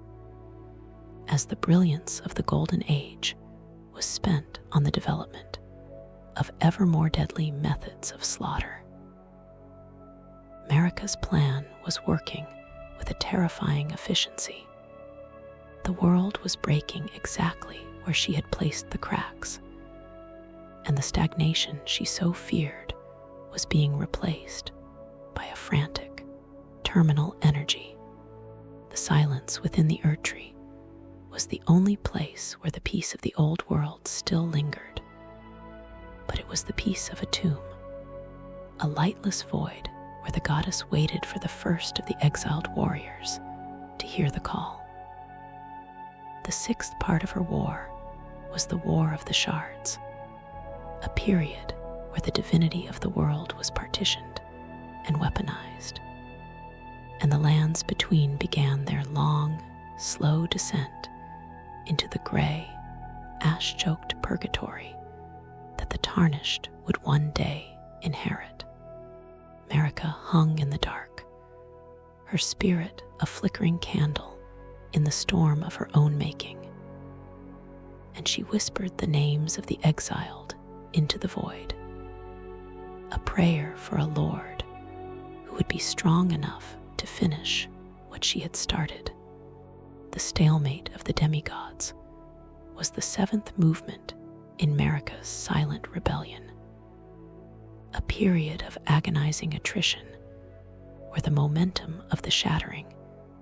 as the brilliance of the Golden Age was spent on the development of ever more deadly methods of slaughter. Marika's plan was working with a terrifying efficiency. The world was breaking exactly where she had placed the cracks, and the stagnation she so feared was being replaced by a frantic, terminal energy. The silence within the Erdtree was the only place where the peace of the old world still lingered. But it was the peace of a tomb, a lightless void where the goddess waited for the first of the exiled warriors to hear the call. The sixth part of her war was the War of the Shards, a period where the divinity of the world was partitioned and weaponized, and the lands between began their long, slow descent into the gray, ash-choked purgatory that the tarnished would one day inherit. Marika hung in the dark, her spirit a flickering candle in the storm of her own making, and she whispered the names of the exiled into the void, a prayer for a lord who would be strong enough to finish what she had started. The stalemate of the demigods was the seventh movement in Marika's silent rebellion, a period of agonizing attrition where the momentum of the Shattering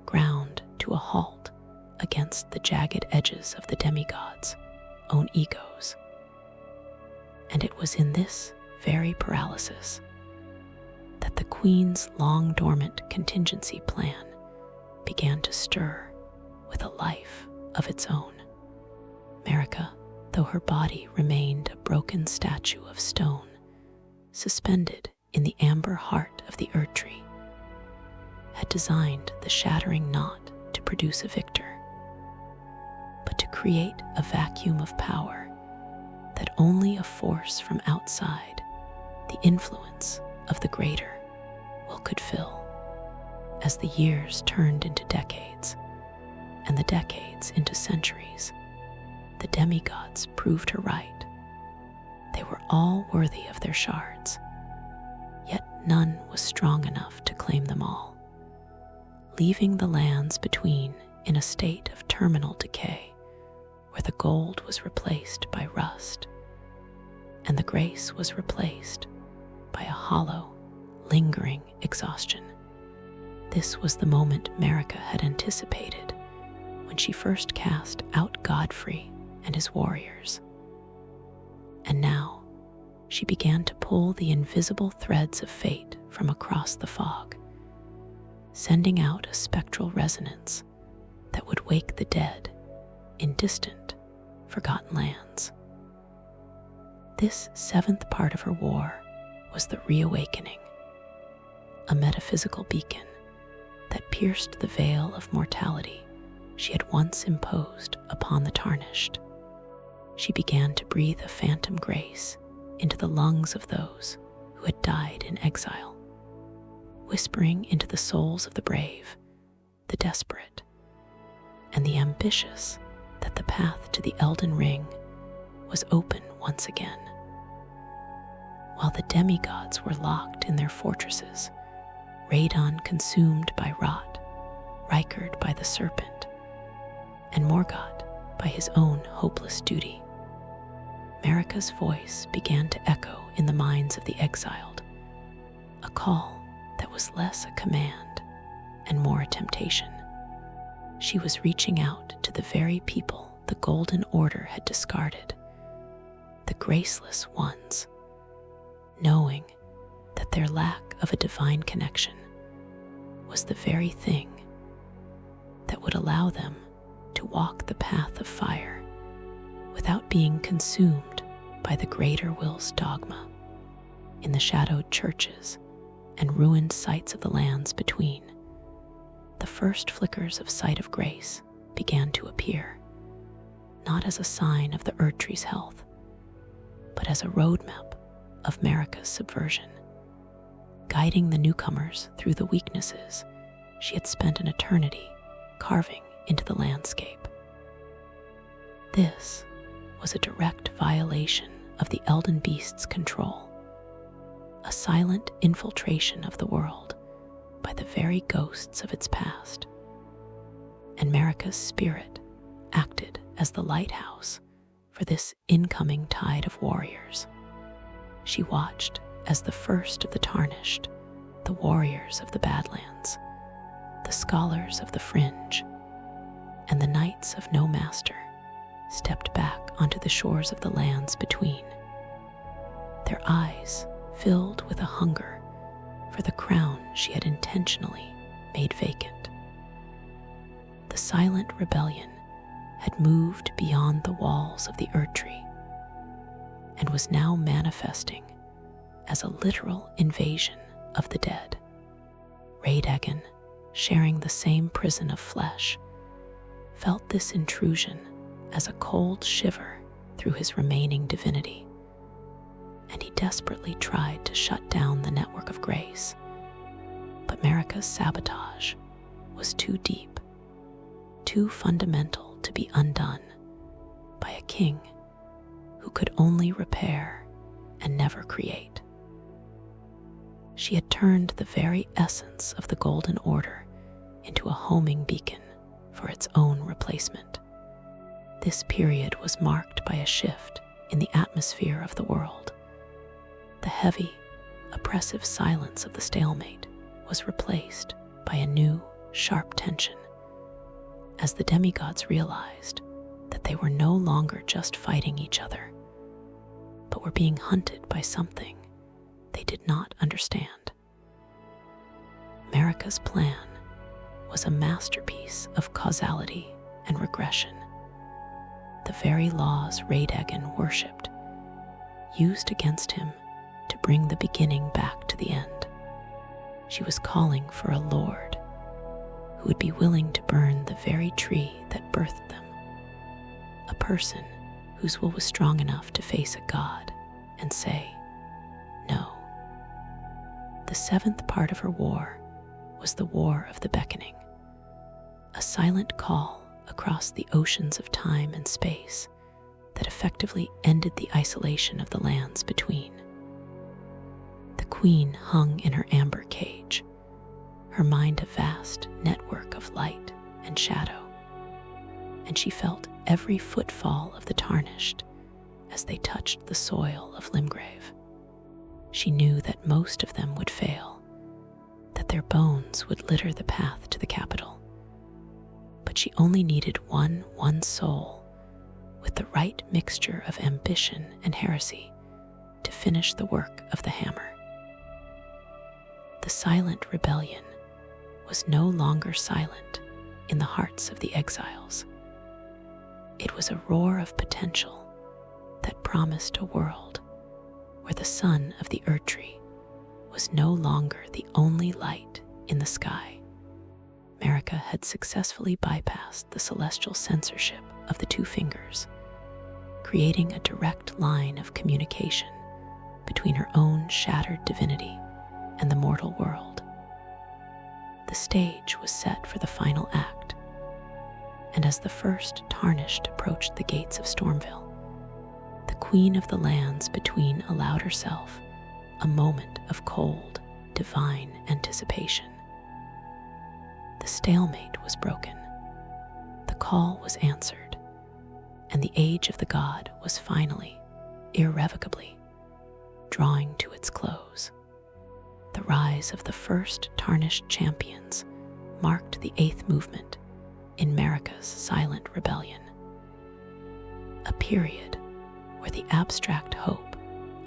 ground to a halt against the jagged edges of the demigods' own egos. And it was in this very paralysis that the Queen's long-dormant contingency plan began to stir with a life of its own. Marika, though her body remained a broken statue of stone, suspended in the amber heart of the Erdtree, had designed the Shattering not to produce a victor, but to create a vacuum of power that only a force from outside, the influence of the greater, will could fill. As the years turned into decades, and the decades into centuries, the demigods proved her right. They were all worthy of their shards, yet none was strong enough to claim them all, leaving the lands between in a state of terminal decay, where the gold was replaced by rust, and the grace was replaced by a hollow, lingering exhaustion. This was the moment Marika had anticipated when she first cast out Godfrey and his warriors. And now she began to pull the invisible threads of fate from across the fog, sending out a spectral resonance that would wake the dead in distant, forgotten lands. This seventh part of her war was the reawakening, a metaphysical beacon that pierced the veil of mortality she had once imposed upon the tarnished. She began to breathe a phantom grace into the lungs of those who had died in exile, whispering into the souls of the brave, the desperate, and the ambitious that the path to the Elden Ring was open once again. While the demigods were locked in their fortresses, Radagon consumed by rot, Rykard by the serpent, and Morgott by his own hopeless duty, Marika's voice began to echo in the minds of the exiled, a call that was less a command and more a temptation. She was reaching out to the very people the Golden Order had discarded, the graceless ones, knowing that their lack of a divine connection was the very thing that would allow them to walk the path of fire without being consumed by the greater will's dogma. In the shadowed churches and ruined sites of the lands between, the first flickers of sight of grace began to appear, not as a sign of the Erdtree's health, but as a roadmap of Marika's subversion, guiding the newcomers through the weaknesses she had spent an eternity carving into the landscape. This was a direct violation of the Elden Beast's control, a silent infiltration of the world by the very ghosts of its past. And Marika's spirit acted as the lighthouse for this incoming tide of warriors. She watched as the first of the tarnished, the warriors of the Badlands, the scholars of the Fringe, and the knights of no master stepped back onto the shores of the lands between, their eyes filled with a hunger for the crown she had intentionally made vacant. The silent rebellion had moved beyond the walls of the Erdtree and was now manifesting as a literal invasion of the dead. Radagon, sharing the same prison of flesh, felt this intrusion as a cold shiver through his remaining divinity, and he desperately tried to shut down the network of grace. But Marika's sabotage was too deep, too fundamental to be undone by a king who could only repair and never create. She had turned the very essence of the Golden Order into a homing beacon for its own replacement. This period was marked by a shift in the atmosphere of the world. The heavy, oppressive silence of the stalemate was replaced by a new, sharp tension, as the demigods realized that they were no longer just fighting each other, but were being hunted by something they did not understand. Marika's plan was a masterpiece of causality and regression. The very laws Radagon worshipped, used against him to bring the beginning back to the end. She was calling for a lord who would be willing to burn the very tree that birthed them, a person whose will was strong enough to face a god and say, no. The seventh part of her war was the War of the Beckoning, a silent call across the oceans of time and space that effectively ended the isolation of the lands between. The queen hung in her amber cage, her mind a vast network of light and shadow, and she felt every footfall of the tarnished as they touched the soil of Limgrave. She knew that most of them would fail, that their bones would litter the path to the capital. But she only needed one soul with the right mixture of ambition and heresy to finish the work of the hammer. The silent rebellion was no longer silent in the hearts of the exiles. It was a roar of potential that promised a world where the sun of the Erdtree was no longer the only light in the sky. Marika had successfully bypassed the celestial censorship of the two fingers, creating a direct line of communication between her own shattered divinity and the mortal world. The stage was set for the final act, and as the first tarnished approached the gates of Stormville, the Queen of the Lands Between allowed herself a moment of cold, divine anticipation. The stalemate was broken, the call was answered, and the age of the god was finally, irrevocably, drawing to its close. The rise of the first tarnished champions marked the 8th movement in Marika's silent rebellion, a period where the abstract hope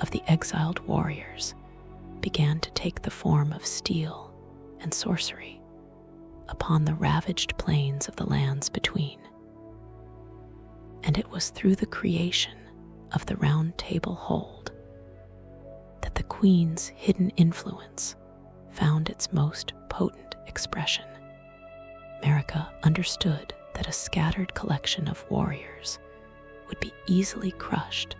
of the exiled warriors began to take the form of steel and sorcery upon the ravaged plains of the lands between. And it was through the creation of the Round Table Hold that the Queen's hidden influence found its most potent expression. Marika understood that a scattered collection of warriors would be easily crushed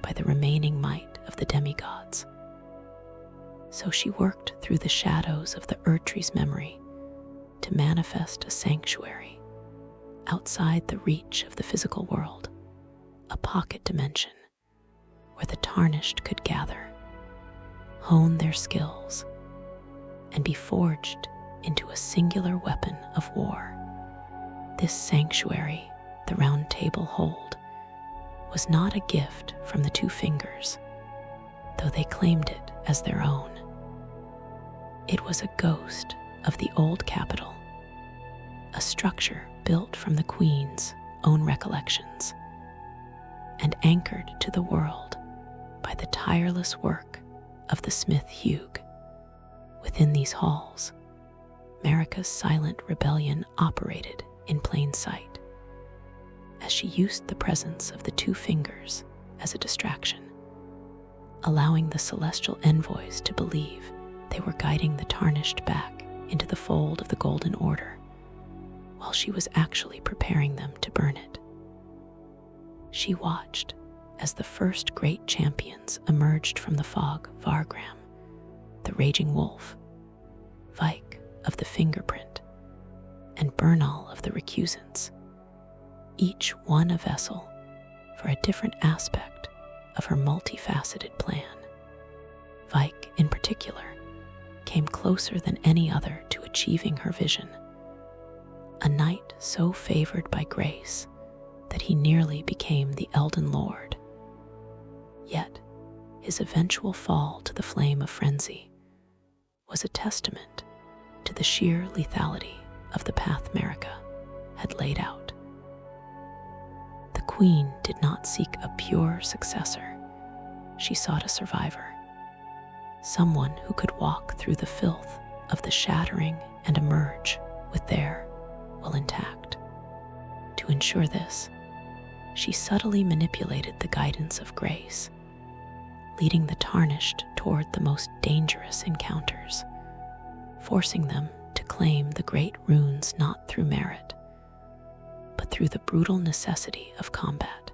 by the remaining might of the demigods. So she worked through the shadows of the Erdtree's memory to manifest a sanctuary outside the reach of the physical world, a pocket dimension where the tarnished could gather, hone their skills, and be forged into a singular weapon of war. This sanctuary, the Round Table Hold, was not a gift from the two fingers, though they claimed it as their own. It was a ghost of the old capital, a structure built from the Queen's own recollections, and anchored to the world by the tireless work of the smith Hugh. Within these halls, Marika's silent rebellion operated in plain sight, as she used the presence of the two fingers as a distraction, allowing the celestial envoys to believe they were guiding the tarnished back into the fold of the Golden Order, while she was actually preparing them to burn it. She watched as the first great champions emerged from the fog: Vargram, the Raging Wolf, Vike of the Fingerprint, and Bernal of the Recusants, each one a vessel for a different aspect of her multifaceted plan. Vike, in particular, came closer than any other to achieving her vision, a knight so favored by grace that he nearly became the Elden Lord. Yet, his eventual fall to the flame of frenzy was a testament to the sheer lethality of the path Marika had laid out. The Queen did not seek a pure successor. She sought a survivor, someone who could walk through the filth of the Shattering and emerge with their will intact. To ensure this, she subtly manipulated the guidance of grace, leading the tarnished toward the most dangerous encounters, forcing them to claim the great runes not through merit, but through the brutal necessity of combat.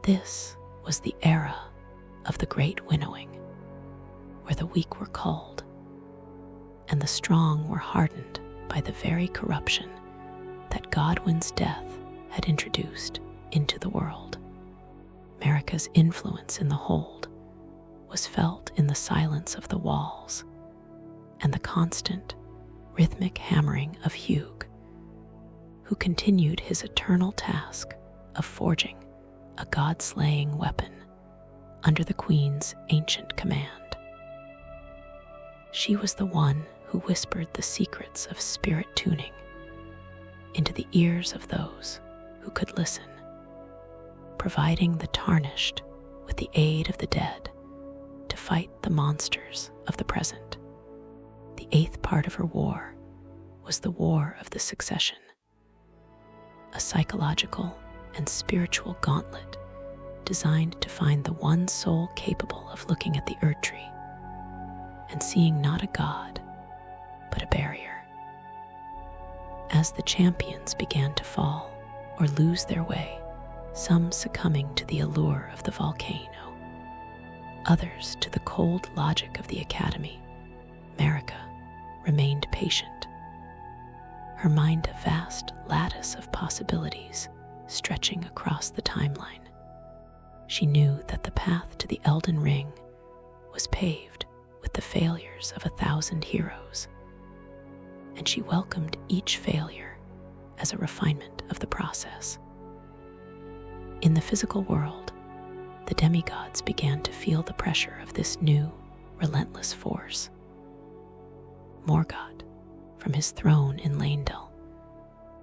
This was the era of the great winnowing, where the weak were culled and the strong were hardened by the very corruption that Godwyn's death had introduced into the world. Marika's influence in the hold was felt in the silence of the walls and the constant, rhythmic hammering of Hugh, who continued his eternal task of forging a god-slaying weapon under the Queen's ancient command. She was the one who whispered the secrets of spirit tuning into the ears of those who could listen, providing the tarnished with the aid of the dead to fight the monsters of the present. The eighth part of her war was the War of the Succession, a psychological and spiritual gauntlet designed to find the one soul capable of looking at the Erdtree and seeing not a god, but a barrier. As the champions began to fall or lose their way, some succumbing to the allure of the volcano, others to the cold logic of the academy, Marika remained patient, her mind a vast lattice of possibilities stretching across the timeline. She knew that the path to the Elden Ring was paved with the failures of 1,000 heroes, and she welcomed each failure as a refinement of the process. In the physical world, the demigods began to feel the pressure of this new, relentless force. Morgoth, from his throne in Leyndell,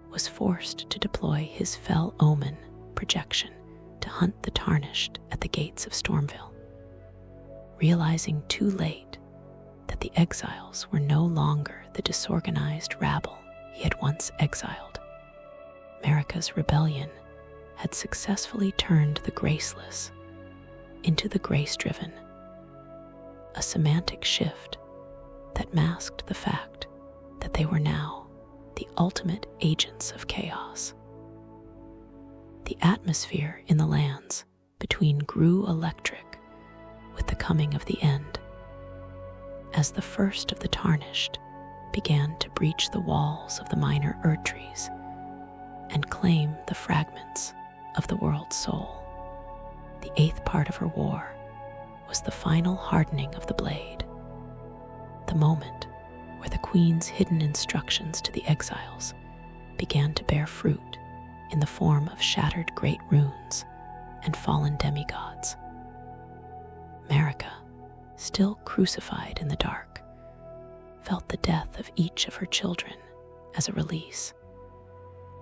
was forced to deploy his fell omen projection to hunt the tarnished at the gates of Stormville. Realizing too late that the exiles were no longer the disorganized rabble he had once exiled, Marika's rebellion had successfully turned the graceless into the grace-driven, a semantic shift that masked the fact that they were now the ultimate agents of chaos. The atmosphere in the lands between grew electric with the coming of the end, as the first of the tarnished began to breach the walls of the minor Erdtrees and claim the fragments of the world's soul. The eighth part of her war was the final hardening of the blade, the moment where the Queen's hidden instructions to the exiles began to bear fruit in the form of shattered great runes and fallen demigods. Marika, still crucified in the dark, felt the death of each of her children as a release,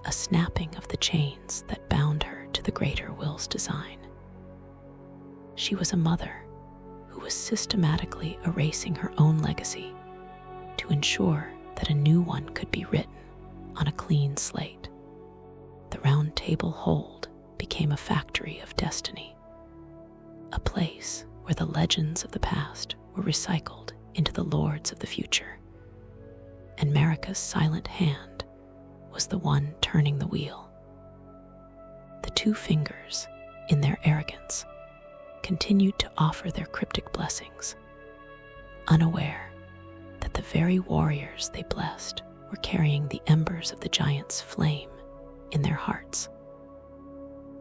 a snapping of the chains that bound her to the greater will's design. She was a mother who was systematically erasing her own legacy to ensure that a new one could be written on a clean slate. The Round Table Hold became a factory of destiny, a place where the legends of the past were recycled into the lords of the future, and Marika's silent hand was the one turning the wheel. The two fingers, in their arrogance, continued to offer their cryptic blessings, unaware that the very warriors they blessed were carrying the embers of the giant's flame in their hearts.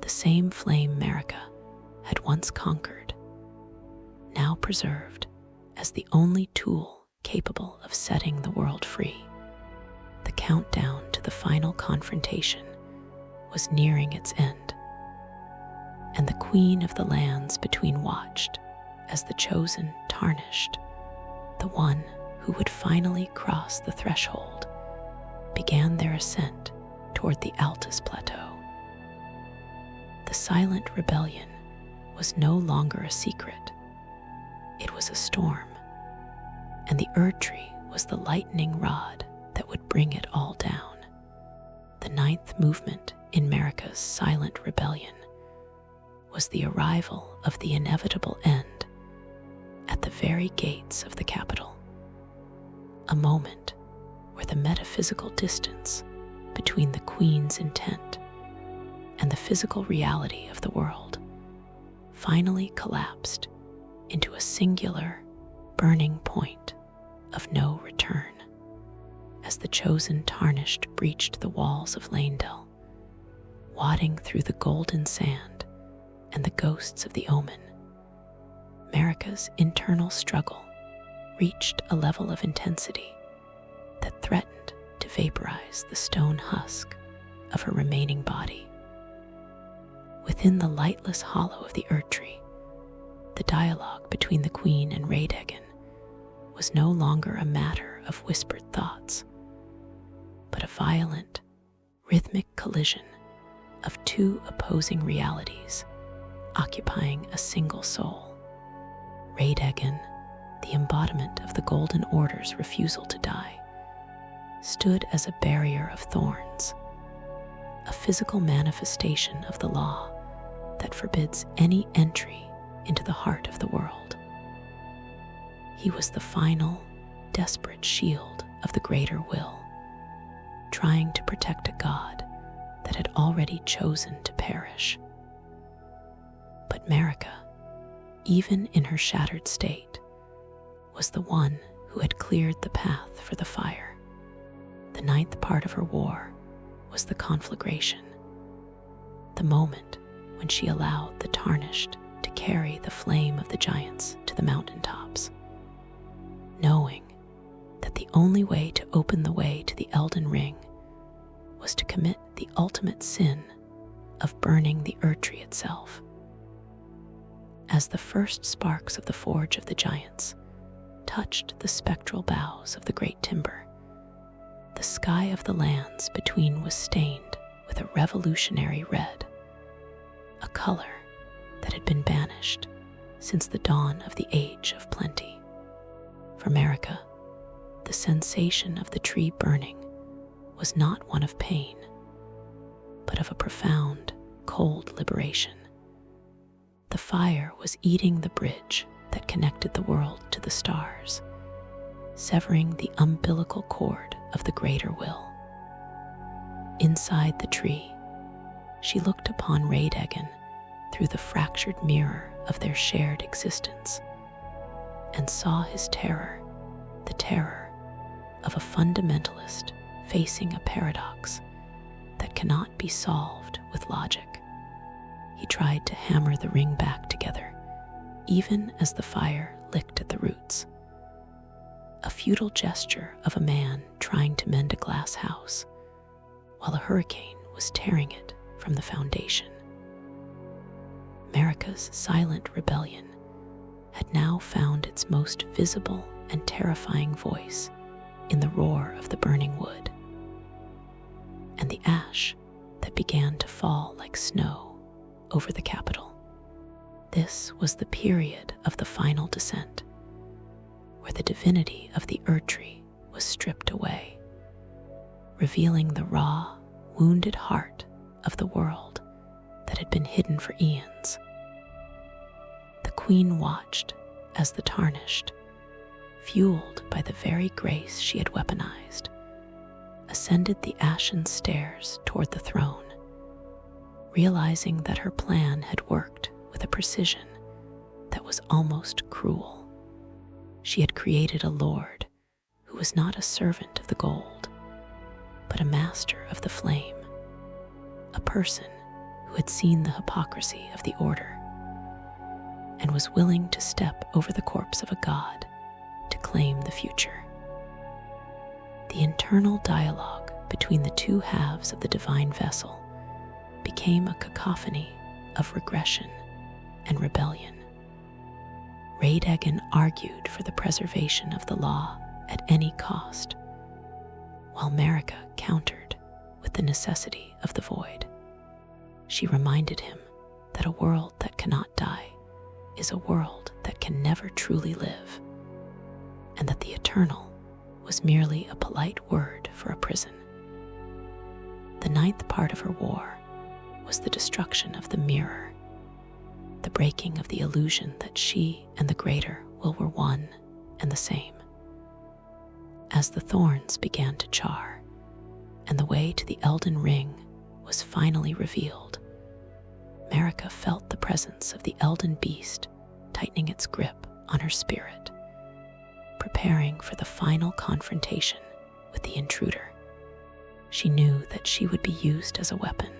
The same flame Marika had once conquered, now preserved as the only tool capable of setting the world free. The countdown to the final confrontation was nearing its end, and the Queen of the Lands Between watched as the chosen tarnished, the one who would finally cross the threshold, began their ascent toward the Altus Plateau. The silent rebellion was no longer a secret. It was a storm, and the Erdtree was the lightning rod that would bring it all down. The ninth movement in Marika's silent rebellion was the arrival of the inevitable end at the very gates of the capital, a moment where the metaphysical distance between the Queen's intent and the physical reality of the world finally collapsed into a singular, burning point of no return. As the chosen tarnished breached the walls of Leyndell, wading through the golden sand and the ghosts of the omen, Marika's internal struggle reached a level of intensity that threatened to vaporize the stone husk of her remaining body. Within the lightless hollow of the Erdtree, the dialogue between the Queen and Radagon was no longer a matter of whispered thoughts, but a violent, rhythmic collision of two opposing realities occupying a single soul. Radagon, the embodiment of the Golden Order's refusal to die, stood as a barrier of thorns, a physical manifestation of the law that forbids any entry into the heart of the world. He was the final, desperate shield of the greater will, trying to protect a god that had already chosen to perish. But Marika, even in her shattered state, was the one who had cleared the path for the fire. The ninth part of her war was the conflagration, the moment when she allowed the Tarnished to carry the flame of the giants to the mountaintops, knowing that the only way to open the way to the Elden Ring was to commit the ultimate sin of burning the Erdtree itself. As the first sparks of the Forge of the Giants touched the spectral boughs of the great timber, the sky of the lands between was stained with a revolutionary red, a color that had been banished since the dawn of the Age of Plenty. For Marika, the sensation of the tree burning was not one of pain, but of a profound, cold liberation. The fire was eating the bridge that connected the world to the stars, severing the umbilical cord of the greater will. Inside the tree, she looked upon Radagon through the fractured mirror of their shared existence, and saw his terror, the terror of a fundamentalist facing a paradox that cannot be solved with logic. He tried to hammer the ring back together, even as the fire licked at the roots. A futile gesture of a man trying to mend a glass house, while a hurricane was tearing it from the foundation. Marika's silent rebellion had now found its most visible and terrifying voice in the roar of the burning wood, and the ash that began to fall like snow over the capital. This was the period of the final descent, where the divinity of the Erdtree was stripped away, revealing the raw, wounded heart of the world that had been hidden for eons. The queen watched as the Tarnished, fueled by the very grace she had weaponized, ascended the ashen stairs toward the throne, realizing that her plan had worked with a precision that was almost cruel. She had created a lord who was not a servant of the gold, but a master of the flame, a person who had seen the hypocrisy of the order and was willing to step over the corpse of a god to claim the future. The internal dialogue between the two halves of the divine vessel became a cacophony of regression and rebellion. Radagon argued for the preservation of the law at any cost, while Marika countered with the necessity of the void. She reminded him that a world that cannot die is a world that can never truly live, and that the eternal was merely a polite word for a prison. The ninth part of her war was the destruction of the mirror, the breaking of the illusion that she and the greater will were one and the same. As the thorns began to char, and the way to the Elden Ring was finally revealed, Marika felt the presence of the Elden Beast tightening its grip on her spirit, preparing for the final confrontation with the intruder. She knew that she would be used as a weapon,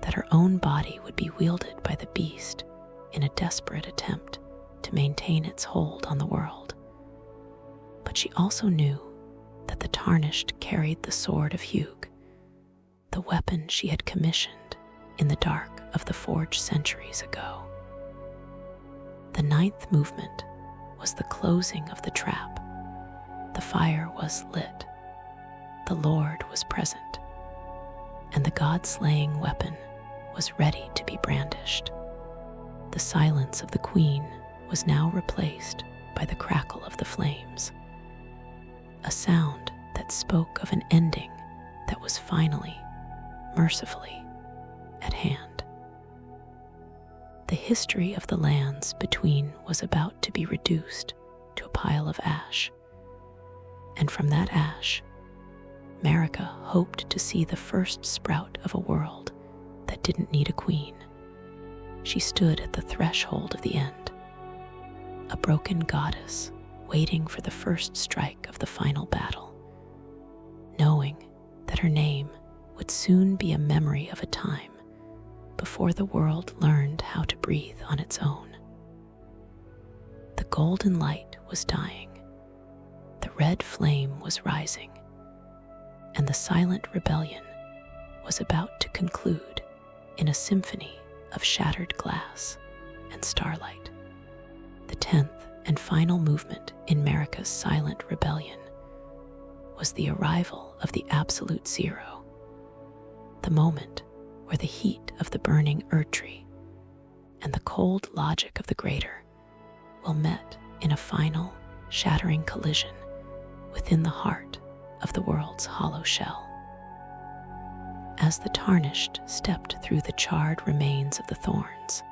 that her own body would be wielded by the beast in a desperate attempt to maintain its hold on the world. But she also knew that the Tarnished carried the sword of Hugh, the weapon she had commissioned in the dark of the Forge centuries ago. The ninth movement was the closing of the trap. The fire was lit, the Lord was present, and the god-slaying weapon was ready to be brandished. The silence of the queen was now replaced by the crackle of the flames, a sound that spoke of an ending that was finally, mercifully, at hand. The history of the lands between was about to be reduced to a pile of ash, and from that ash, Marika hoped to see the first sprout of a world that didn't need a queen. She stood at the threshold of the end, a broken goddess waiting for the first strike of the final battle, knowing that her name would soon be a memory of a time before the world learned how to breathe on its own. The golden light was dying, the red flame was rising, and the silent rebellion was about to conclude in a symphony of shattered glass and starlight. The 10th and final movement in Marika's silent rebellion was the arrival of the absolute zero, the moment where the heat of the burning Erdtree and the cold logic of the greater will met in a final, shattering collision within the heart of the world's hollow shell. As the Tarnished stepped through the charred remains of the thorns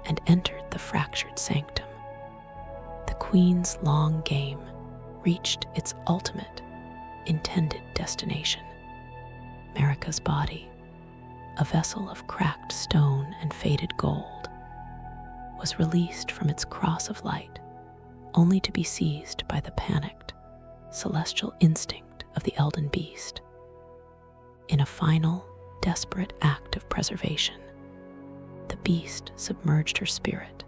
and entered the fractured sanctum, the Queen's long game reached its ultimate, intended destination. Marika's body, a vessel of cracked stone and faded gold, was released from its cross of light, only to be seized by the panicked, celestial instinct of the Elden Beast. In a final, desperate act of preservation, the beast submerged her spirit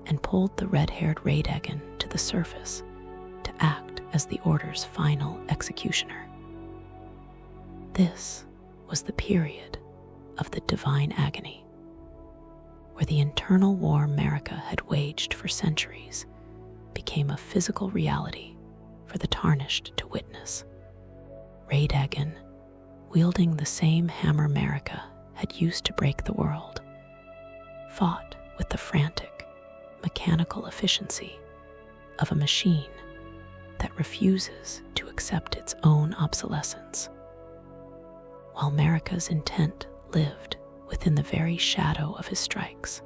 and pulled the red-haired Radagon to the surface to act as the Order's final executioner. This was the period of the divine agony, where the internal war Marika had waged for centuries became a physical reality for the Tarnished to witness. Radagon, wielding the same hammer Marika had used to break the world, fought with the frantic, mechanical efficiency of a machine that refuses to accept its own obsolescence. While Marika's intent lived within the very shadow of his strikes,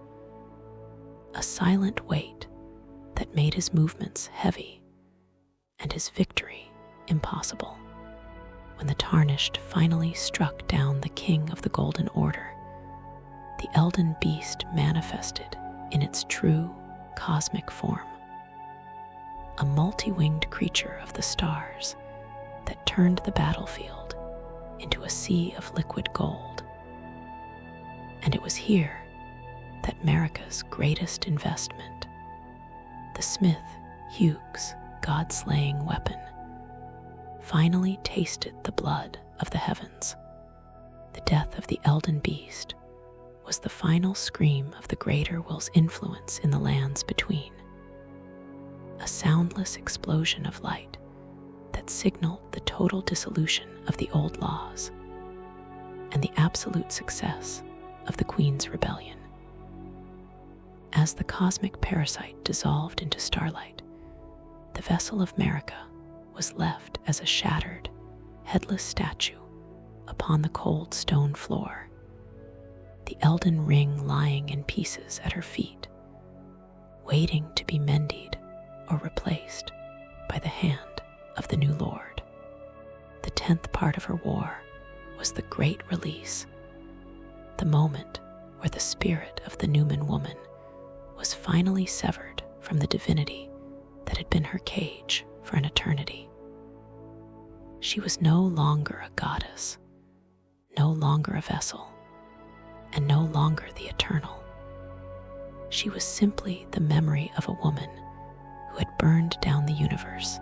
a silent weight that made his movements heavy and his victory impossible. When the Tarnished finally struck down the King of the Golden Order, the Elden Beast manifested in its true cosmic form, a multi-winged creature of the stars that turned the battlefield into a sea of liquid gold. And it was here that Marika's greatest investment, the smith Hugh's god-slaying weapon, finally tasted the blood of the heavens. The death of the Elden Beast was the final scream of the greater will's influence in the lands between, a soundless explosion of light that signaled the total dissolution of the old laws and the absolute success of the Queen's rebellion. As the cosmic parasite dissolved into starlight, the vessel of Marika was left as a shattered, headless statue upon the cold stone floor, the Elden Ring lying in pieces at her feet, waiting to be mended or replaced by the hand of the new Lord. The 10th part of her war was the Great Release, the moment where the spirit of the Newman woman was finally severed from the divinity that had been her cage for an eternity. She was no longer a goddess, no longer a vessel, and no longer the eternal. She was simply the memory of a woman who had burned down the universe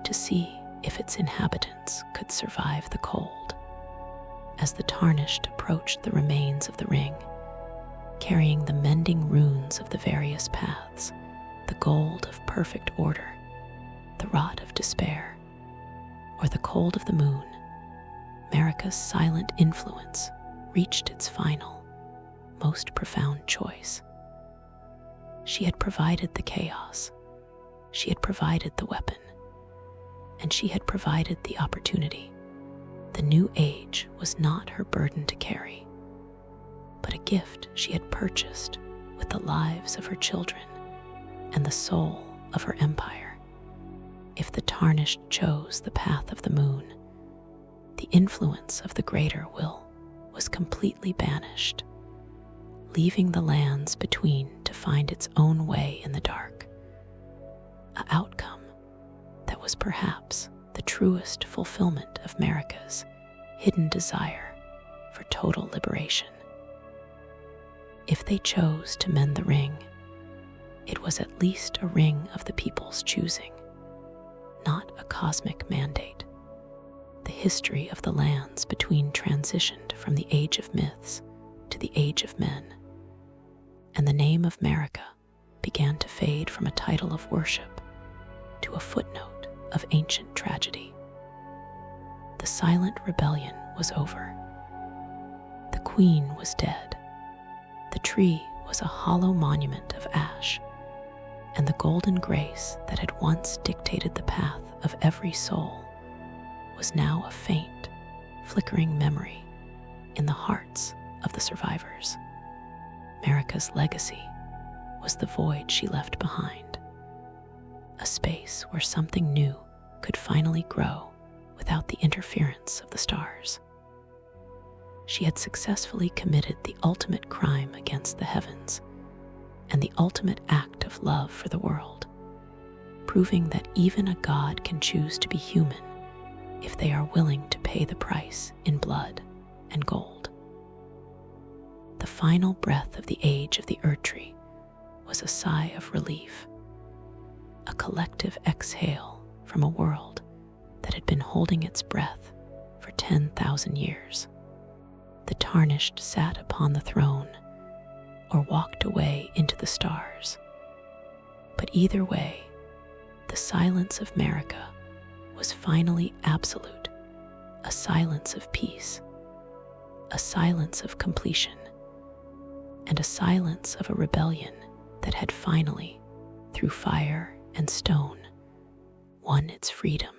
to see if its inhabitants could survive the cold. As the Tarnished approached the remains of the ring, carrying the mending runes of the various paths, the gold of perfect order, the rod of despair, or the cold of the moon, Marika's silent influence reached its final, most profound choice. She had provided the chaos, she had provided the weapon, and she had provided the opportunity. The new age was not her burden to carry, but a gift she had purchased with the lives of her children and the soul of her empire. If the tarnished chose the path of the moon, the influence of the greater will was completely banished, leaving the lands between to find its own way in the dark, an outcome that was perhaps the truest fulfillment of Marika's hidden desire for total liberation. If they chose to mend the ring, it was at least a ring of the people's choosing, not a cosmic mandate. The history of the lands between transitioned from the age of myths to the age of men, and the name of Marika began to fade from a title of worship to a footnote of ancient tragedy. The silent rebellion was over. The queen was dead. The tree was a hollow monument of ash, and the golden grace that had once dictated the path of every soul was now a faint, flickering memory in the hearts of the survivors. Marika's legacy was the void she left behind, a space where something new could finally grow without the interference of the stars. She had successfully committed the ultimate crime against the heavens and the ultimate act of love for the world, proving that even a god can choose to be human if they are willing to pay the price in blood and gold. The final breath of the age of the Erdtree was a sigh of relief, a collective exhale from a world that had been holding its breath for 10,000 years. The tarnished sat upon the throne or walked away into the stars. But either way, the silence of Marika was finally absolute, a silence of peace, a silence of completion, and a silence of a rebellion that had finally, through fire and stone, won its freedom.